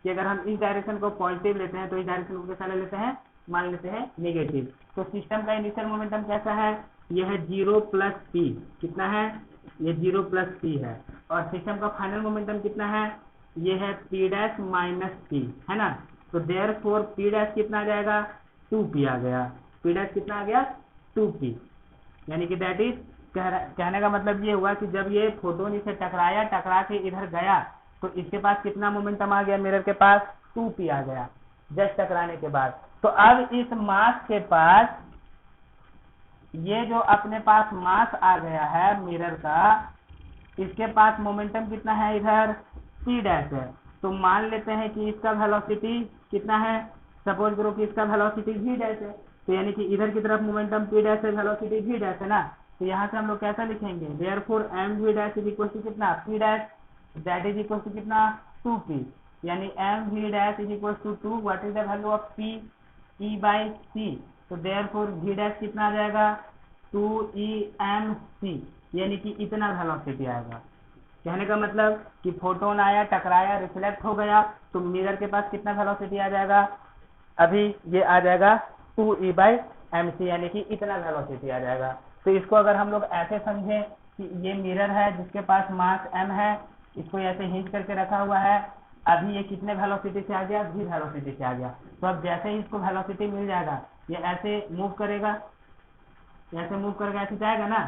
कि अगर हम इस डायरेक्शन को पॉजिटिव लेते हैं तो इस डायरेक्शन को कैसा ले लेते हैं, मान लेते हैं नेगेटिव। तो सिस्टम का इनिशियल मोमेंटम कैसा है, यह है 0 प्लस पी, कितना है, ये 0 प्लस पी है। और सिस्टम का फाइनल मोमेंटम कितना है, ये है पी डैश माइनस पी, है ना। तो देयरफॉर पी डैश कितना आ जाएगा, 2p आ गया, पी डैश कितना आ गया, 2p, यानी कि दैट इज कहने का मतलब ये हुआ कि जब ये फोटोन इसे टकराया, टकरा के इधर गया, तो इसके पास कितना मोमेंटम आ गया, मिरर के पास 2p आ गया जस्ट टकराने के बाद। तो अब इस मास के पास, ये जो अपने पास मास आ गया है मिरर का, इसके पास मोमेंटम कितना है, इधर p डैश है। तो मान लेते हैं कि इसका वेलोसिटी कितना है, सपोज करो कि इसका वेलोसिटी v डैश है, तो यानी कि इधर की तरफ मोमेंटम p डैश है, वेलोसिटी v डैश है ना। तो यहाँ से हम लोग कैसा लिखेंगे, therefore mv dash is equal to कितना, p dash that is equal to कितना, 2p, यानी mv dash is equal to 2, what is the value of p, e by c। तो देयरफॉर v डैश कितना आ जाएगा, 2emc, यानी कि इतना वेलोसिटी आएगा। कहने का मतलब कि फोटोन आया, टकराया, रिफ्लेक्ट हो गया, तो मिरर के पास कितना वेलोसिटी आ जाएगा, अभी ये आ जाएगा 2e बाई mc, यानी कि इतना वेलोसिटी आ जाएगा। तो इसको अगर हम लोग ऐसे समझें कि ये मिरर है जिसके पास मास m है, इसको ऐसे हिंच करके रखा हुआ है, अभी ये कितने वेलोसिटी से आ गया, v वेलोसिटी से आ गया। तो अब जैसे ही इसको वेलोसिटी मिल जाएगा, ये ऐसे मूव करेगा, ऐसे मूव करके ऐसे जाएगा ना,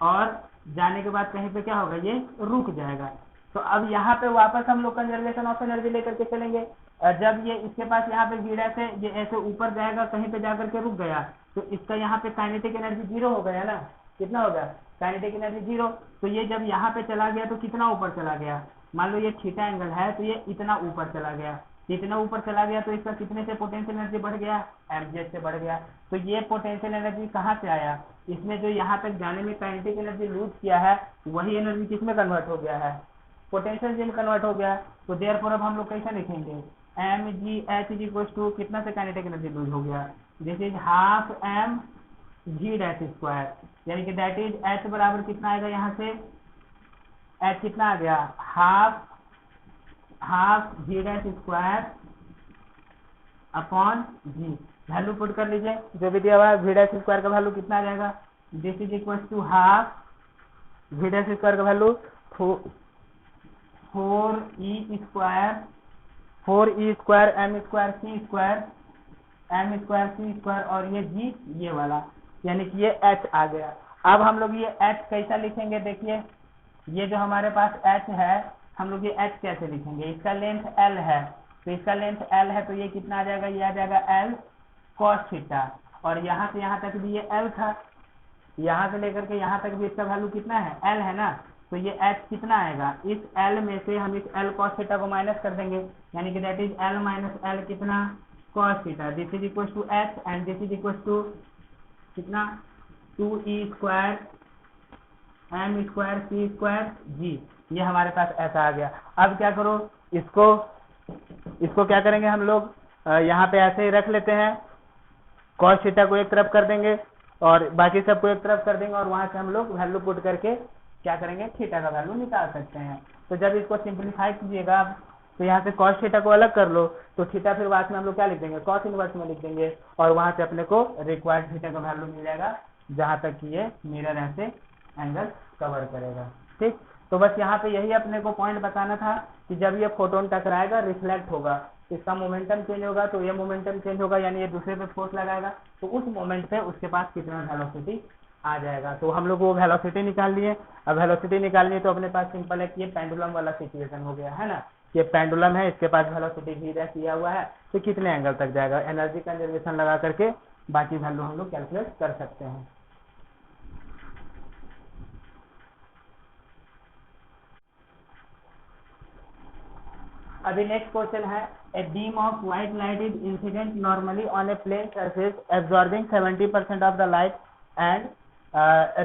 और जाने के बाद कहीं पे क्या होगा, ये रुक जाएगा। तो अब यहाँ पे वापस हम लोग कंजर्वेशन ऑफ एनर्जी लेकर के चलेंगे। जब ये इसके पास यहाँ पे वीडा से ये ऐसे ऊपर जाएगा, कहीं पे जाकर के रुक गया, तो इसका यहाँ पे काइनेटिक एनर्जी 0 हो गया ना। कितना हो गया, काइनेटिक एनर्जी 0। तो ये जब यहाँ पे चला गया तो कितना ऊपर चला गया, मान लो ये थीटा एंगल है तो ये इतना ऊपर चला गया। इतना ऊपर चला गया तो इसका कितने से पोटेंशियल एनर्जी बढ़ गया, mz से बढ़ गया। तो ये पोटेंशियल एनर्जी कहाँ से आया, इसमें जो यहाँ तक जाने में काइनेटिक एनर्जी लूज किया है वही एनर्जी किसमें कन्वर्ट हो गया है, पोटेंशियल एनर्जी में कन्वर्ट हो गया। तो देयरफॉर अब हम लोग कैसे लिखेंगे, mgh इज इक्वल टू कितना से काइनेटिक एनर्जी लूज हो गया, this is half m g dash square, यानी कि दैट इज h बराबर कितना आएगा, यहाँ से h कितना आ गया, half g dash square upon g। Value put कर लीजिए जो भी दिया हुआ है, v डैश स्क्वायर का वैल्यू कितना आ जाएगा, this is equal to half v dash square का value 4e square m square c square और ये g ये वाला, यानी कि ये h आ गया। अब हम लोग ये h कैसा लिखेंगे, देखिए ये जो हमारे पास h है, हम लोग ये h कैसे लिखेंगे, इसका लेंथ l है, तो इसका लेंथ l है तो ये कितना आ जाएगा, ये आ जाएगा l cos थीटा। और यहाँ से यहाँ तक भी ये l था, यहाँ से लेकर के यहाँ तक भी इसका वैल्यू कितना है, l है ना। तो ये h कितना आएगा, इस l में से हम इस l cos थीटा को माइनस कर देंगे, यानी कि that is l minus l कितना, cos theta. This is equal to h and this is equal to कितना, 2e square m square c square g। ये हमारे पास ऐसा आ गया। अब क्या करो, इसको क्या करेंगे हम लोग, यहाँ पे ऐसे ही रख लेते हैं, cos थीटा को एक तरफ कर देंगे और बाकी सबको एक तरफ कर देंगे, और वहां से हम लोग वैल्यू पुट करके क्या करेंगे, थीटा का वैल्यू निकाल सकते हैं। तो जब इसको सिंप्लीफाई कीजिएगा तो यहाँ से cos थीटा को अलग कर लो, तो थीटा फिर बाद में हम लोग क्या लिख देंगे, cos इनवर्स में लिख देंगे, और वहां से अपने को रिक्वायर्ड थीटा का वैल्यू मिल जाएगा, जहां तक कि ये मिरर ऐसे एंगल कवर करेगा। ठीक, तो बस यहाँ पे यही अपने को पॉइंट बताना था कि जब ये फोटोन टकराएगा रिफ्लेक्ट होगा, इसका मोमेंटम चेंज होगा, तो ये मोमेंटम चेंज होगा, यानी ये दूसरे पे फोर्स लगाएगा, तो उस मोमेंट पे उसके पास कितना वेलोसिटी आ जाएगा। तो हम लोग वो वेलोसिटी निकाल लिए। अब वेलोसिटी निकालनी है तो अपने पास सिंपल है कि ये पेंडुलम वाला सिचुएशन हो गया है ना, ये पेंडुलम है, इसके पास वेलोसिटी v डैश दिया हुआ है, तो कितने एंगल तक जाएगा, एनर्जी कंजर्वेशन लगा करके बाकी वैल्यू हम लोग कैलकुलेट कर सकते हैं। अभी नेक्स्ट क्वेश्चन है, a beam of white light is incident normally on a plane surface absorbing 70% of the light and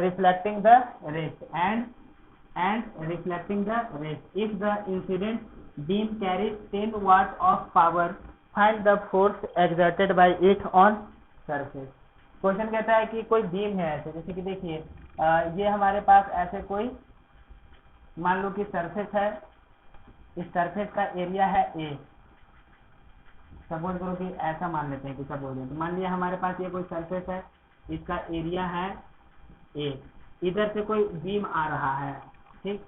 reflecting the rest and reflecting the rays. If the incident beam carries 10 watts of power, find the force exerted by it on surface. Question कहता है कि कोई beam है ऐसे, जैसे कि देखिए ये हमारे पास ऐसे कोई मान लो कि सरफेस है, इस सरफेस का एरिया है a, सपोज करो कि ऐसा मान लेते हैं कि सपोज तो मान लिया हमारे पास ये कोई सरफेस है, इसका एरिया है a, इधर से कोई बीम आ रहा है, ठीक,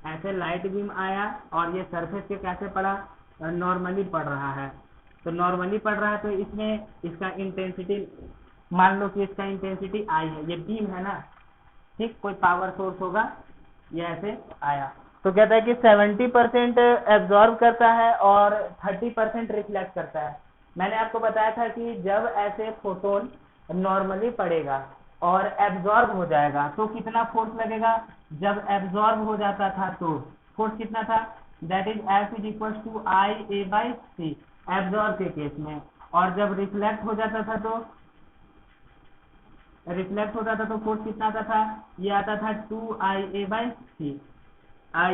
ऐसे लाइट बीम आया और ये सरफेस के कैसे पड़ा, नॉर्मली पड़ रहा है। तो नॉर्मली पड़ रहा है तो इसमें इसका इंटेंसिटी मान लो कि इसका इंटेंसिटी आई है, ये बीम है ना, ठीक, कोई पावर सोर्स होगा, ये ऐसे आया, तो कहता है कि 70% एब्जॉर्ब करता है और 30% रिफ्लेक्ट करता है। मैंने आपको बताया था कि जब ऐसे फोटोन नॉर्मली पड़ेगा और एब्जॉर्ब हो जाएगा तो कितना फोर्स लगेगा, जब एब्जॉर्ब हो जाता था तो फोर्स कितना था, that is F is equal to IA/C absorb के केस में, और जब रिफ्लेक्ट हो जाता था तो फोर्स कितना आता था, ये आता था 2IA/C।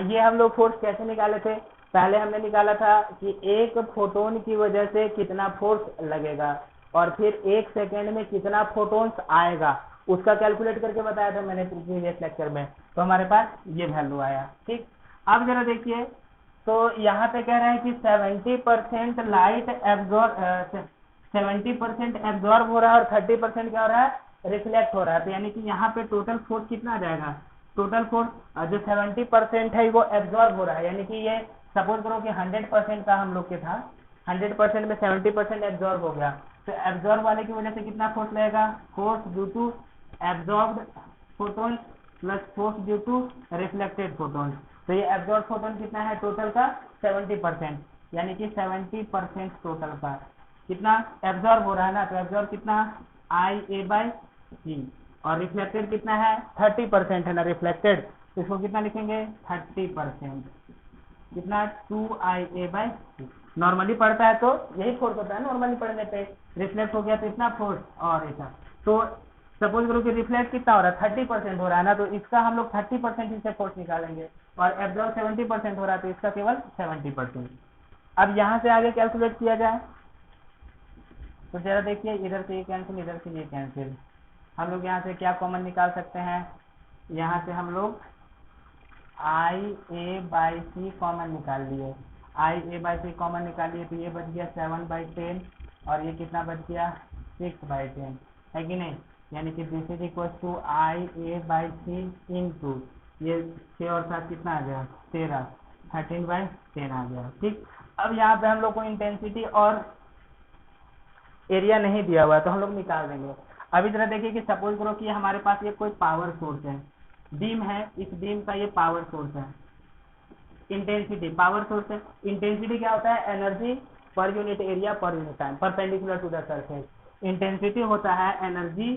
ये हम लोग फोर्स कैसे निकाले थे, पहले हमने निकाला था कि एक फोटोन की वजह से कितना फोर्स लगेगा और फिर 1 सेकेंड में कितना फोटोन्स आएगा, उसका कैलकुलेट करके बताया था मैंने प्रीवियस लेक्चर में, तो हमारे पास ये वैल्यू आया। ठीक, अब जरा देखिए, तो यहाँ पे कह रहे हैं कि 70% लाइट एब्जॉर्ब 70% एब्जॉर्ब हो रहा है और 30% क्या हो रहा है, रिफ्लेक्ट हो रहा है। तो यानी कि यहाँ पे टोटल फोर्स कितना आ जाएगा, टोटल फोर्स जो 70% है वो एब्जॉर्ब हो रहा है, यानी कि ये सपोज करो कि 100% का हम लोग के था, 100% में 70% एब्जॉर्ब हो गया, तो एब्जॉर्ब वाले की वजह से कितना फोर्स लगेगा, force due to absorbed photon plus force due to reflected photon. तो ये एब्जॉर्ब फोटोन कितना है टोटल का 70%, यानी कि 70% टोटल का कितना एब्जॉर्ब हो रहा है ना, तो एब्जॉर्ब कितना IA/C, और रिफ्लेक्टेड कितना है 30% है ना रिफ्लेक्टेड, तो इसको कितना लिखेंगे 30%, कितना 2IA/C। नॉर्मली पढ़ता है तो यही फोर्स होता है, नॉर्मली पढ़ने पे रिफ्लेक्ट हो गया तो इतना फोर्स और ऐसा। तो सपोज करो कि रिफ्लेक्ट कितना हो रहा है 30% हो रहा है ना, तो इसका हम लोग 30% इससे फोर्स निकालेंगे, और एब्जॉर्ब 70% हो रहा है तो इसका केवल 70%। अब यहाँ से आगे कैलकुलेट किया जाए तो जरा देखिए, इधर से ये कैंसिल, इधर से ये कैंसिल, हम लोग यहाँ से क्या कॉमन निकाल सकते हैं, यहाँ से हम लोग IA/C कॉमन निकाल लिए, IA/C कॉमन निकाल लिए, तो ये बच गया 7/10 और ये कितना बच गया 6/10, है कि नहीं, यानी कि this is equal to IA/C into ये 6 और 7 कितना आ गया 13, 13/10 आ गया। ठीक, अब यहाँ पे हम लोग को इंटेंसिटी और एरिया नहीं दिया हुआ है तो हम लोग निकाल देंगे। अभी जरा देखिए कि सपोज करो कि हमारे पास ये कोई पावर सोर्स है, बीम है, इस बीम का ये पावर सोर्स है, इंटेंसिटी पावर सोर्स है, इंटेंसिटी क्या होता है energy per unit area per unit time perpendicular to the surface, intensity होता है energy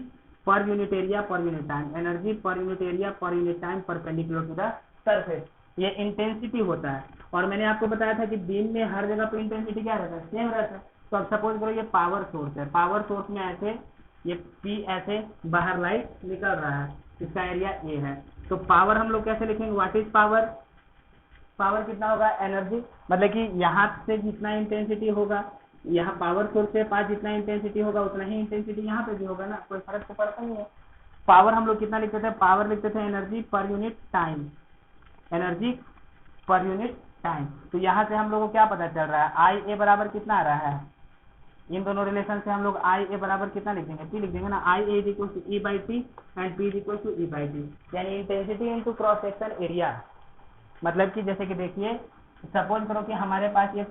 per unit area per unit time, energy per unit area per unit time perpendicular to the surface, ये intensity होता है। और मैंने आपको बताया था कि बीम में हर जगह पे इंटेंसिटी क्या रहता है सेम रहता है। तो अब सपोज करो ये पावर सोर्स है, पावर सोर्स में ऐसे ये P ऐसे बाहर लाइट निकल रहा है, इसका एरिया A है, तो पावर हम लोग कैसे लिखेंगे, व्हाट इज पावर, पावर कितना होगा एनर्जी, मतलब कि यहाँ से जितना इंटेंसिटी होगा, यहाँ पावर सोर्स के पास जितना इंटेंसिटी होगा उतना ही इंटेंसिटी यहाँ पे भी होगा ना, कोई फर्क तो पड़ता नहीं है। पावर हम लोग कितना लिखते थे, पावर लिखते थे energy per unit time, energy per unit time. तो यहाँ से हम लोग को क्या पता चल रहा है IA बराबर कितना आ रहा है, इन दोनों रिलेशन से हम लोग IA बराबर कितना लिख देंगे, P लिख देंगे ना, IA is equal to E/T and P is equal to E/T, यानी intensity into cross section area. मतलब कि जैसे कि देखिए सपोज करो कि हमारे पास ये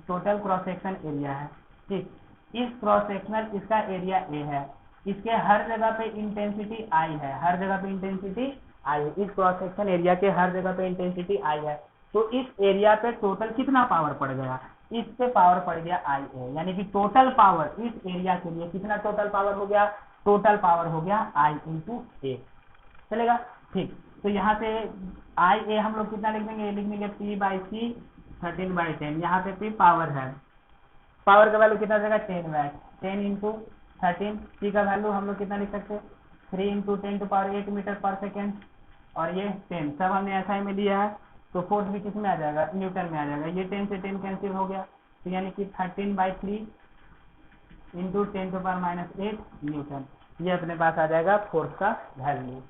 टोटल क्रॉस सेक्शन एरिया है, ठीक, इस क्रॉस सेक्शनल इसका एरिया A है, इसके हर जगह पे इंटेंसिटी I है, हर जगह पे इंटेंसिटी I है, इस क्रॉस सेक्शन एरिया के हर जगह पे इंटेंसिटी I है, तो इस एरिया पे टोटल कितना पावर पड़ गया, इस पे पावर पड़ गया IA, यानी कि टोटल पावर इस एरिया के लिए कितना टोटल पावर हो गया, टोटल पावर हो गया I इंटू A, चलेगा। ठीक, तो यहाँ से IA हम लोग कितना लिख देंगे, लिख देंगे P/C 13/10, यहाँ पे P पावर है, पावर का वैल्यू कितना देगा 10 वाट, 10 इंटू 13, P का वैल्यू हम लोग कितना लिख सकते हैं 3 इंटू 10⁸ मीटर पर सेकेंड, और ये 10 सब हमने SI में लिया है, तो फोर्स भी किस में आ जाएगा न्यूटन में आ जाएगा, ये 10 से 10 कैंसिल हो गया, तो यानी कि 13/3 इंटू 10⁻⁸ न्यूटन, ये अपने पास आ जाएगा फोर्स का वैल्यू।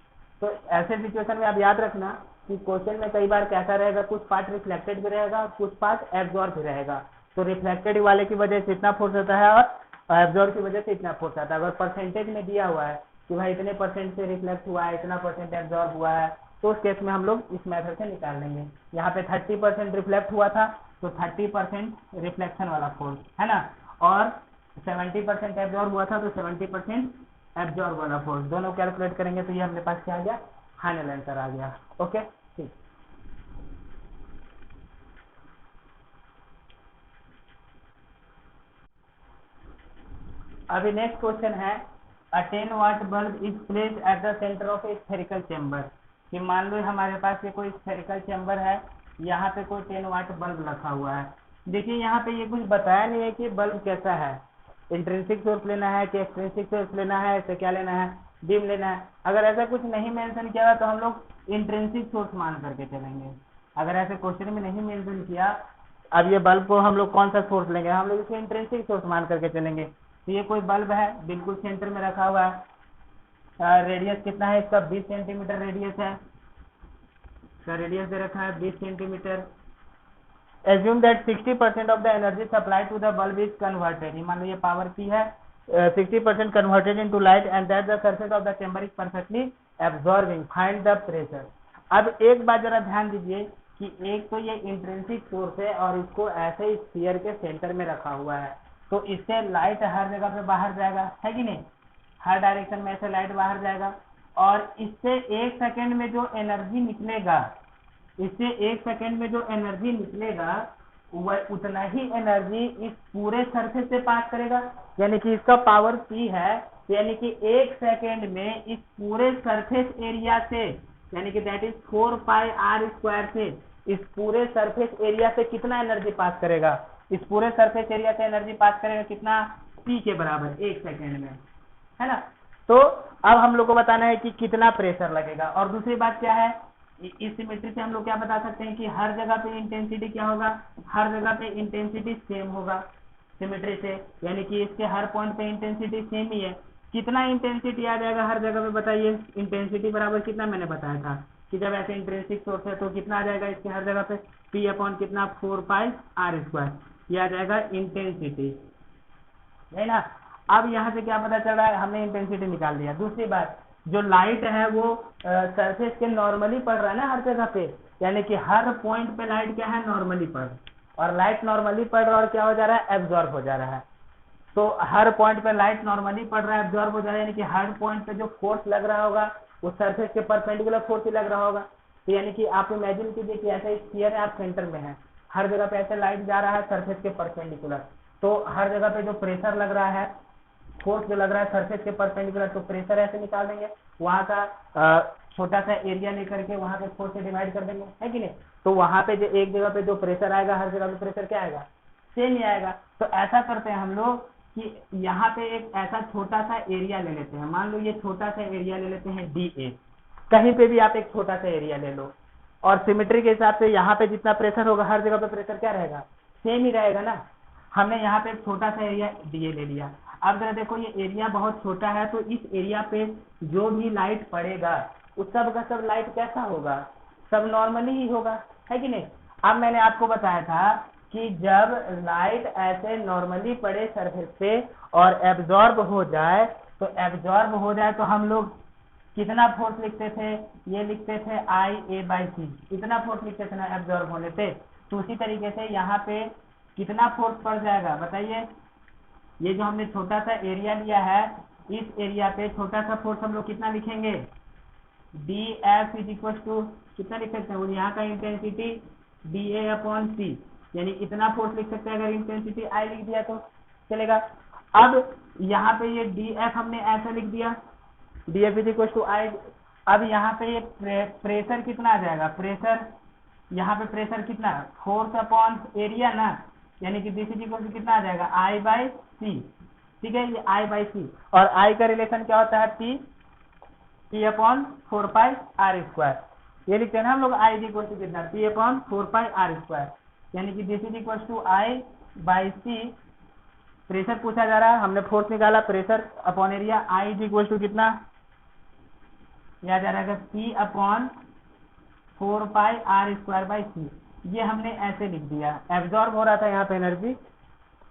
तो ऐसे सिचुएशन में आप याद रखना कि क्वेश्चन में कई बार कैसा रहेगा, कुछ पार्ट रिफ्लेक्टेड भी रहेगा और कुछ पार्ट एब्जॉर्ब भी रहेगा, तो रिफ्लेक्टेड वाले की वजह से इतना फोर्स होता है और एब्जॉर्ब की वजह से इतना फोर्स आता है। अगर परसेंटेज में दिया हुआ है कि भाई इतने परसेंट से रिफ्लेक्ट हुआ है, इतना परसेंट एब्जॉर्ब हुआ है, तो उस केस में हम लोग इस मेथड से निकाल लेंगे। यहाँ पे 30% रिफ्लेक्ट हुआ था तो 30% रिफ्लेक्शन वाला फोर्स है ना, और 70% एब्जॉर्ब हुआ था तो 70% एब्जॉर्ब वाला फोर्स, दोनों कैलकुलेट करेंगे तो ये अपने पास क्या आ गया, फाइनल आंसर आ गया। ओके, ठीक। अभी नेक्स्ट क्वेश्चन है, a 10 watt bulb is placed at the centre of a spherical chamber, कि मान लो हमारे पास ये कोई स्फेरिकल चेंबर है, यहाँ पे कोई 10 वाट बल्ब रखा हुआ है। देखिए यहाँ पे ये कुछ बताया नहीं है कि बल्ब कैसा है, इंट्रिंसिक सोर्स लेना है कि एक्सट्रिंसिक सोर्स लेना है, ऐसे क्या लेना है, बीम लेना है। अगर ऐसा कुछ नहीं मेंशन किया तो हम लोग इंट्रिंसिक सोर्स मान करके चलेंगे। अगर ऐसे क्वेश्चन में नहीं मेंशन किया, अब ये बल्ब को हम लोग कौन सा सोर्स लेंगे, हम लोग इसे इंट्रिंसिक सोर्स मान करके चलेंगे। तो ये कोई बल्ब है, बिल्कुल सेंटर में रखा हुआ है, रेडियस कितना है इसका 20 सेंटीमीटर रेडियस है, इसका रेडियस दे रखा है 20 centimetre. Assume that 60% of the energy supplied to the bulb is converted, मान लो ये पावर P है, 60% converted into light and that the surface of the chamber is perfectly absorbing, find the pressure। अब एक बात जरा ध्यान दीजिए कि एक तो ये इंट्रिंसिक सोर्स है और इसको ऐसे ही स्फीयर के सेंटर में रखा हुआ है, तो इससे लाइट हर जगह पे बाहर जाएगा, है कि नहीं, हर डायरेक्शन में ऐसे लाइट बाहर जाएगा। और इससे 1 सेकेंड में जो एनर्जी निकलेगा, इससे 1 सेकेंड में जो एनर्जी निकलेगा वह उतना ही एनर्जी इस पूरे सरफेस से पास करेगा। यानी कि इसका पावर P है, यानी कि 1 सेकेंड में इस पूरे सरफेस एरिया से, यानी कि that is 4 pi R square से, इस पूरे सरफेस एरिया से कितना एनर्जी पास करेगा, इस पूरे सरफेस एरिया से एनर्जी पास करेगा कितना, P के बराबर 1 सेकेंड में, है ना। तो अब हम लोग को बताना है कि कितना प्रेशर लगेगा। और दूसरी बात क्या है, इस सिमेट्री से हम लोग क्या बता सकते हैं कि हर जगह पे इंटेंसिटी क्या होगा, हर जगह पे इंटेंसिटी सेम होगा सिमेट्री से, यानी कि इसके हर पॉइंट पे इंटेंसिटी सेम ही है। कितना इंटेंसिटी आ जाएगा हर जगह पे बताइए, इंटेंसिटी बराबर कितना मैंने बताया था कि जब ऐसे इंट्रिंसिक सोर्स है तो कितना आ जाएगा इसके हर जगह पे, P अपॉन कितना 4 पाई आर स्क्वायर, ये आ जाएगा इंटेंसिटी, है ना। अब यहाँ से क्या पता चल रहा है, हमने इंटेंसिटी निकाल दिया। दूसरी बात, जो लाइट है वो सरफेस के नॉर्मली पड़ रहा है ना हर जगह पे, यानी कि हर पॉइंट पे लाइट क्या है, नॉर्मली पड़, और लाइट नॉर्मली पड़ रहा है और क्या हो जा रहा है, एब्जॉर्ब हो जा रहा है। तो हर पॉइंट पे लाइट नॉर्मली पड़ रहा है, एब्जॉर्ब हो जा रहा है, यानी कि हर पॉइंट पे जो फोर्स लग रहा होगा वो सरफेस के परपेंडिकुलर फोर्स ही लग रहा होगा। तो यानी कि आप इमेजिन कीजिए कि ऐसा स्फीयर है, आप सेंटर में है, हर जगह पे ऐसे लाइट जा रहा है सरफेस के परपेंडिकुलर, तो हर जगह पे जो प्रेशर लग रहा है, फोर्स जो लग रहा है सरफेस के परपेंडिकुलर, तो प्रेशर ऐसे निकाल देंगे, वहां का छोटा सा एरिया लेकर के वहां पे फोर्स से डिवाइड कर देंगे, है कि नहीं। तो वहां पे जो एक जगह पे जो प्रेशर आएगा हर जगह पे प्रेशर क्या आएगा, सेम ही आएगा। तो ऐसा करते हैं हम लोग कि यहाँ पे एक ऐसा छोटा सा एरिया ले लेते हैं, मान लो ये छोटा सा एरिया ले लेते हैं DA, कहीं पे भी आप एक छोटा सा एरिया ले लो, और सिमेट्री के हिसाब से यहाँ पे जितना प्रेशर होगा हर जगह पे प्रेशर क्या रहेगा, सेम ही रहेगा ना। हमने यहाँ पे एक छोटा सा एरिया DA ले लिया। अब जरा देखो ये एरिया बहुत छोटा है, तो इस एरिया पे जो भी लाइट पड़ेगा उस सब का सब लाइट कैसा होगा, सब नॉर्मली ही होगा, है कि नहीं। अब मैंने आपको बताया था कि जब लाइट ऐसे नॉर्मली पड़े सरफेस पे और एब्जॉर्ब हो जाए, तो एब्जॉर्ब हो जाए तो हम लोग कितना फोर्स लिखते थे, ये लिखते थे IA/C, इतना फोर्स लिखते थे ना एब्जॉर्ब होने पे। तो उसी तरीके से यहाँ पे कितना फोर्स पड़ जाएगा बताइए, ये जो हमने छोटा सा एरिया लिया है, इस एरिया पे छोटा सा फोर्स हम लोग कितना लिखेंगे, DF इज इक्वल टू कितना लिख सकते हैं, यहाँ का इंटेंसिटी DA/C, यानी इतना फोर्स लिख सकते हैं। अगर इंटेंसिटी I लिख दिया तो चलेगा। अब यहाँ पे ये DF हमने ऐसा लिख दिया, DF is equal to I। अब यहाँ पे ये प्रेशर कितना आ जाएगा, प्रेशर यहाँ पे प्रेशर कितना, फोर्स अपॉन एरिया ना, यानी कि दिस इज इक्वल टू कितना आ जाएगा, I/C, ठीक है, ये I/C। और I का रिलेशन क्या होता है, P upon 4 pi R square, ये लिखते हैं ना हम लोग, I इज इक्वल टू कितना, P upon 4 pi R square, यानी कि this is equal to I/C। Pressure पूछा जा रहा है, हमने फोर्स निकाला, pressure upon area, I is equal to कितना, यह जा रहेगा P upon 4 pi R square by C। ये हमने ऐसे लिख दिया, एब्जॉर्ब हो रहा था यहाँ पे एनर्जी,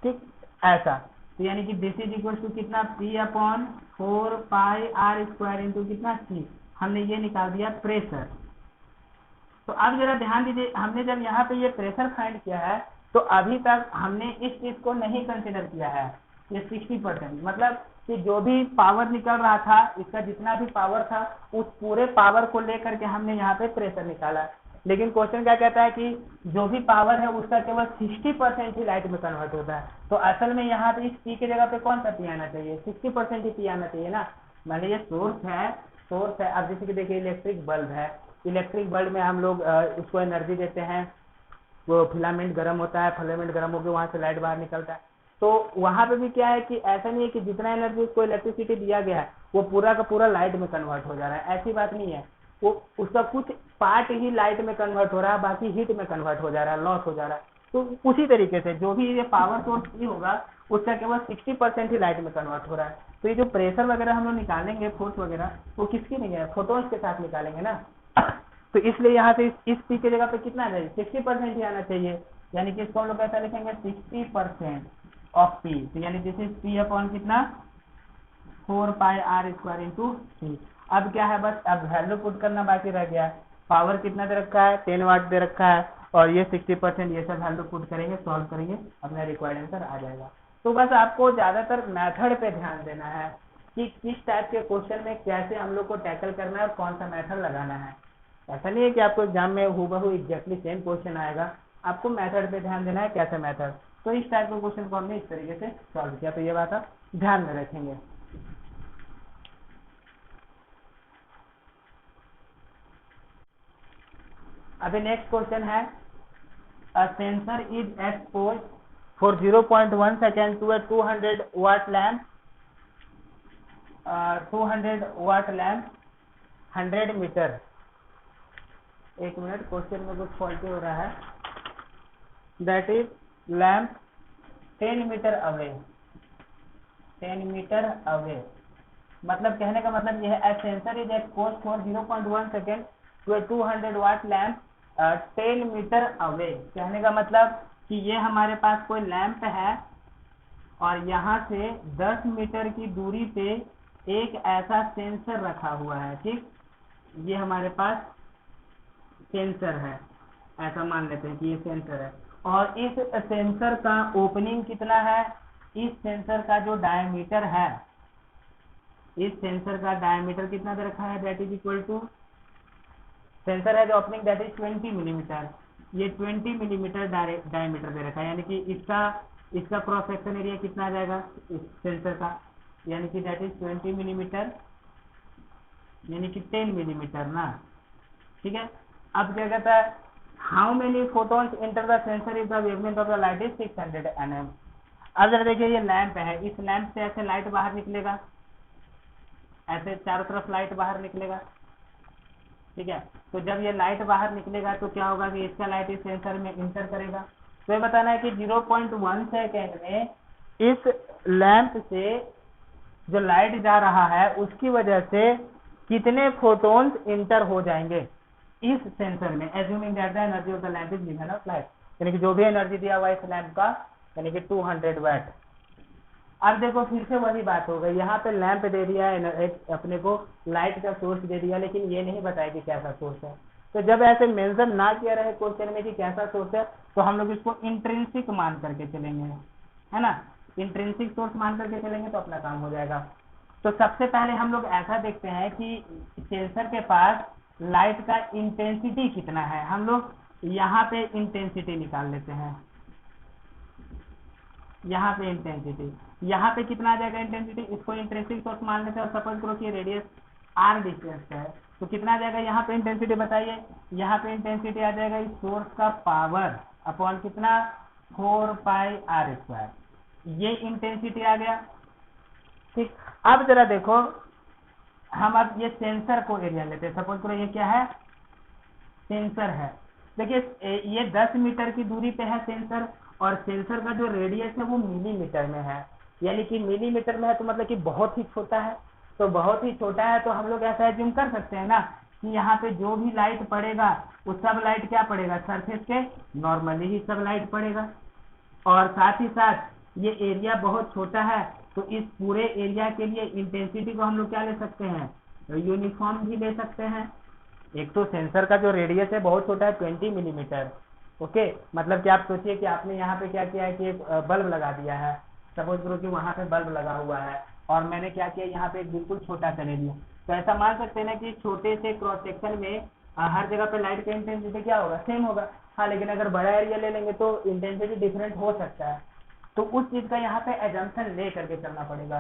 ठीक, ऐसा। तो यानी कि दिस इज इक्वल टू कितना, P upon 4 pi R square into कितना C, हमने ये निकाल दिया प्रेशर। तो अब जरा ध्यान दीजिए, हमने जब यहाँ पे ये प्रेशर फाइंड किया है तो अभी तक हमने इस चीज को नहीं कंसिडर किया है, ये 60%, मतलब कि जो भी पावर निकल रहा था, इसका जितना भी पावर था उस पूरे पावर को लेकर के हमने यहाँ पे प्रेशर निकाला। लेकिन क्वेश्चन क्या कहता है कि जो भी पावर है उसका केवल 60% ही लाइट में कन्वर्ट होता है। तो असल में यहाँ पे इस P की जगह पे कौन सा P आना चाहिए, 60% ही P आना चाहिए ना। मान लीजिए सोर्स है, अब जैसे कि देखिए इलेक्ट्रिक बल्ब है, इलेक्ट्रिक बल्ब में हम लोग उसको एनर्जी देते हैं, वो फिलामेंट गर्म होता है, फिलामेंट गर्म होकर वहां से लाइट बाहर निकलता है। तो वहां पे भी क्या है कि ऐसा नहीं है कि जितना एनर्जी उसको इलेक्ट्रिसिटी दिया गया है वो पूरा का पूरा लाइट में कन्वर्ट हो जा रहा है, ऐसी बात नहीं है। वो उसका कुछ पार्ट ही लाइट में कन्वर्ट हो रहा है, बाकी हीट में कन्वर्ट हो जा रहा है, लॉस हो जा रहा है। तो उसी तरीके से जो भी ये पावर सोर्स ही होगा उसका केवल 60% ही लाइट में कन्वर्ट हो रहा है। तो ये जो प्रेशर वगैरह हम लोग निकालेंगे, फोर्स वगैरह, वो किसके नहीं, फोटोन्स के साथ निकालेंगे ना। तो इसलिए यहाँ से इस P की जगह पे कितना आ जाएगा, 60% ही आना चाहिए, यानी कि इसको हम लोग कैसा लिखेंगे, 60% ऑफ P। तो यानी दिस इज P अपॉन कितना, 4 pi R square into C। अब क्या है, बस अब वैल्यू पुट करना बाकी रह गया है। पावर कितना दे रखा है, 10 वाट दे रखा है, और ये 60%, ये सब वैल्यू पुट करेंगे, सॉल्व करेंगे, अपना रिक्वायर्ड आंसर आ जाएगा। तो बस आपको ज्यादातर मेथड पे ध्यान देना है, कि किस टाइप के क्वेश्चन में कैसे हम लोग को टैकल करना है और कौन सा मेथड लगाना है। ऐसा नहीं है कि आपको एग्जाम में हूबहू एग्जैक्टली सेम क्वेश्चन आएगा, आपको मेथड पे ध्यान देना है, कैसे मेथड। तो इस टाइप के क्वेश्चन को हमने इस तरीके से सॉल्व किया, तो ये बात आप ध्यान में रखेंगे। अभी नेक्स्ट क्वेश्चन है, a sensor is expose for 0.1 second to a 200 watt lamp 200 watt lamp 100 metre. एक मिनट, क्वेश्चन में कुछ फॉल्टी हो रहा है। That is lamp 10 metre away, 10 metre away, मतलब कहने का मतलब यह है, sensor is expose for 0.1 second to a 200 watt lamp 10 metre away. कहने का मतलब कि ये हमारे पास कोई लैंप है और यहाँ से 10 मीटर की दूरी पे एक ऐसा सेंसर रखा हुआ है। ठीक, ये हमारे पास सेंसर है, ऐसा मान लेते हैं कि ये सेंसर है, और इस सेंसर का ओपनिंग कितना है, इस सेंसर का जो डायमीटर है, इस सेंसर का डायमीटर कितना दे रखा है, that is equal to, sensor है जो ओपनिंग दैट इज 20 मिलीमीटर, ये 20 मिलीमीटर डायमीटर दे रखा है, यानी कि इसका क्रॉस सेक्शन एरिया कितना आ जाएगा इस सेंसर का, यानी कि दैट इज 20 मिलीमीटर, यानी कि 10 मिलीमीटर ना। ठीक है, अब क्या कहता है, how many photons enter the sensor if the wavelength of the light is 600 nm। अब जरा देखिए, ये लैंप है, इस लैंप से ऐसे लाइट बाहर निकलेगा, ऐसे चारों तरफ लाइट बाहर निकलेगा। ठीक है, तो जब ये लाइट बाहर निकलेगा तो क्या होगा कि इसका लाइट इस सेंसर में इंटर करेगा। तो ये बताना है कि 0.1 सेकेंड में इस लैंप से जो लाइट जा रहा है उसकी वजह से कितने फोटॉन्स इंटर हो जाएंगे इस सेंसर में, assuming that the energy of the lamp is given of light, यानी कि जो भी एनर्जी दिया हुआ इस लैंप का, यानी कि 200 वाट। अब देखो फिर से वही बात हो गई, यहाँ पे लैंप दे दिया है, अपने को लाइट का सोर्स दे दिया, लेकिन ये नहीं बताया कि कैसा सोर्स है। तो जब ऐसे मेंशन ना किया रहे क्वेश्चन में कि कैसा सोर्स है, तो हम लोग इसको इंट्रिंसिक मान करके चलेंगे, है ना, इंट्रिंसिक सोर्स मान करके चलेंगे तो अपना काम हो जाएगा। तो सबसे पहले हम लोग ऐसा देखते हैं कि सेंसर के पास लाइट का इंटेंसिटी कितना है। हम लोग यहाँ पे इंटेंसिटी निकाल लेते हैं, यहाँ पे इंटेंसिटी, यहाँ पे कितना आ जाएगा इंटेंसिटी, इसको इंट्रिंसिक सोर्स मान लेते हैं और सपोज करो कि रेडियस r डिस्टेंस है, तो कितना आ जाएगा यहाँ पे इंटेंसिटी बताइए। यहाँ पे इंटेंसिटी आ जाएगा इस सोर्स का पावर अपॉन कितना, 4πr², ये इंटेंसिटी आ गया। ठीक, अब जरा देखो, हम अब ये सेंसर को एरिया लेते हैं, सपोज करो ये क्या है, सेंसर है। देखिए ये 10 मीटर की दूरी पे है सेंसर, और सेंसर का जो रेडियस है वो मिलीमीटर में है, यानी कि मिलीमीटर में है तो मतलब कि बहुत ही छोटा है। तो बहुत ही छोटा है तो हम लोग ऐसा एज्यूम कर सकते हैं ना कि यहाँ पे जो भी लाइट पड़ेगा वो सब लाइट क्या पड़ेगा, सरफेस के नॉर्मली ही सब लाइट पड़ेगा, और साथ ही साथ ये एरिया बहुत छोटा है, तो इस पूरे एरिया के लिए इंटेंसिटी को हम लोग क्या ले सकते हैं, यूनिफॉर्म भी ले सकते हैं। एक तो सेंसर का जो रेडियस है बहुत छोटा है, 20 मिलीमीटर। ओके, मतलब कि आप सोचिए कि आपने यहाँ पे क्या किया है कि एक बल्ब लगा दिया है, सपोज करो कि वहां पे बल्ब लगा हुआ है और मैंने क्या किया, यहाँ पे एक बिल्कुल छोटा सा ले लिया, तो ऐसा मान सकते हैं ना कि छोटे से क्रॉस सेक्शन में हर जगह पे लाइट का इंटेंसिटी क्या होगा, सेम होगा। हाँ, लेकिन अगर बड़ा एरिया ले लेंगे तो इंटेंसिटी डिफरेंट हो सकता है, तो उस चीज का यहाँ पे एजम्पशन ले करके चलना पड़ेगा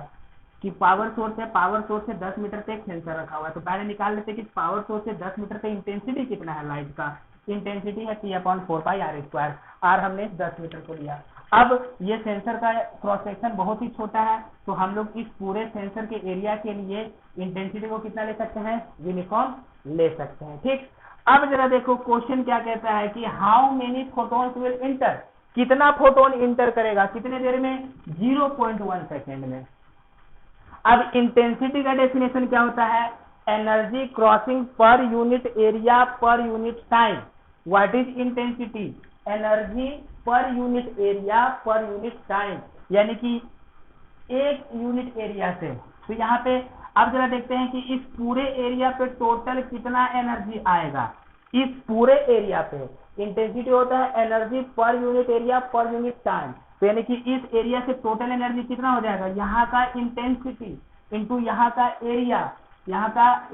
कि पावर सोर्स है, पावर सोर्स से 10 मीटर पे एक सेंसर रखा हुआ है, तो पहले निकाल लेते हैं कि पावर सोर्स से 10 मीटर पे इंटेंसिटी कितना है लाइट का। इंटेंसिटी है P/4πr², आर हमने 10 मीटर को लिया। अब ये सेंसर का क्रॉस सेक्शन बहुत ही छोटा है, तो हम लोग इस पूरे सेंसर के एरिया के लिए इंटेंसिटी को कितना ले सकते हैं, यूनिफॉर्म ले सकते हैं। ठीक, अब जरा देखो क्वेश्चन क्या कहता है कि how many photons will inter, कितना फोटोन इंटर करेगा, कितने देर में, 0.1 सेकेंड में। अब इंटेंसिटी का डेफिनेशन क्या होता है, एनर्जी क्रॉसिंग पर unit area per unit time. What is intensity, energy per unit area per unit time, यानी कि एक यूनिट एरिया से। तो यहाँ पे अब जरा देखते हैं कि इस पूरे एरिया पे टोटल कितना एनर्जी आएगा। इस पूरे एरिया पे इंटेंसिटी होता है energy per unit area per unit time, तो यानी कि इस एरिया से टोटल एनर्जी कितना हो जाएगा, यहाँ का इंटेंसिटी, इंटू यहाँ का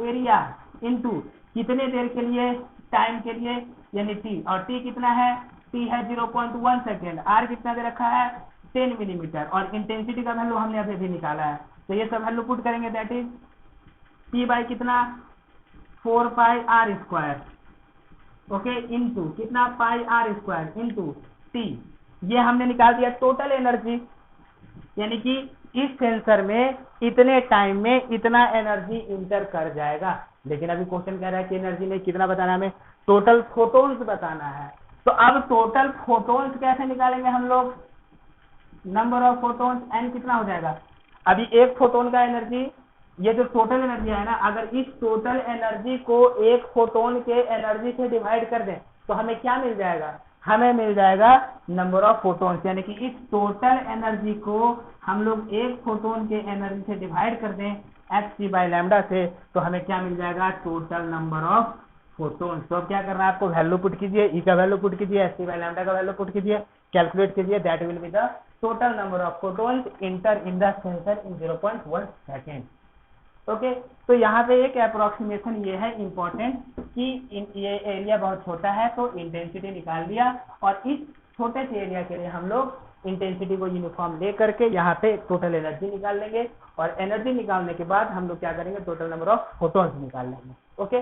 एरिया इंटू कितने देर के लिए, टाइम के लिए, यानी टी, और टी कितना है, टी है 0.1 सेकेंड, आर कितना दे रखा है 10 मिलीमीटर, और इंटेंसिटी का वैल्यू हमने अभी भी निकाला है, तो ये सब वैल्यू पुट करेंगे, दैट इज टी बाई कितना 4 pi R square, okay, into कितना पाई आर स्क्वायर इंटू टी, ये हमने निकाल दिया टोटल एनर्जी, यानी कि इस सेंसर में इतने टाइम में इतना एनर्जी इंटर कर जाएगा। लेकिन अभी क्वेश्चन कह रहा है कि एनर्जी में कितना बताना है, हमें टोटल फोटोन्स बताना है। तो अब टोटल फोटोन्स कैसे निकालेंगे हम लोग, नंबर ऑफ फोटोन्स एन कितना हो जाएगा, अभी एक फोटोन का एनर्जी, ये जो टोटल एनर्जी है ना, अगर इस टोटल एनर्जी को एक फोटोन के एनर्जी से डिवाइड कर दें तो हमें क्या मिल जाएगा, हमें मिल जाएगा नंबर ऑफ फोटोन्स, यानी कि इस टोटल एनर्जी को हम लोग एक फोटोन के एनर्जी से डिवाइड कर दें hc/λ से, तो हमें क्या मिल जाएगा, टोटल नंबर ऑफ फोटोन्स। तो अब क्या करना है आपको, वैल्यू पुट कीजिए, ई का वैल्यू पुट कीजिए, hc/λ का वैल्यू पुट कीजिए, कैलकुलेट कीजिए, that will be the total number of photons inter in the sensor in 0.1 second. Okay, तो यहाँ पे एक अप्रोक्सीमेशन ये है इंपॉर्टेंट कि ये एरिया बहुत छोटा है तो इंटेंसिटी निकाल लिया, और इस छोटे से एरिया के लिए हम लोग इंटेंसिटी को यूनिफॉर्म ले करके यहाँ पे टोटल एनर्जी निकाल लेंगे, और एनर्जी निकालने के बाद हम लोग क्या करेंगे, टोटल नंबर ऑफ फोटोन्स निकाल लेंगे। ओके,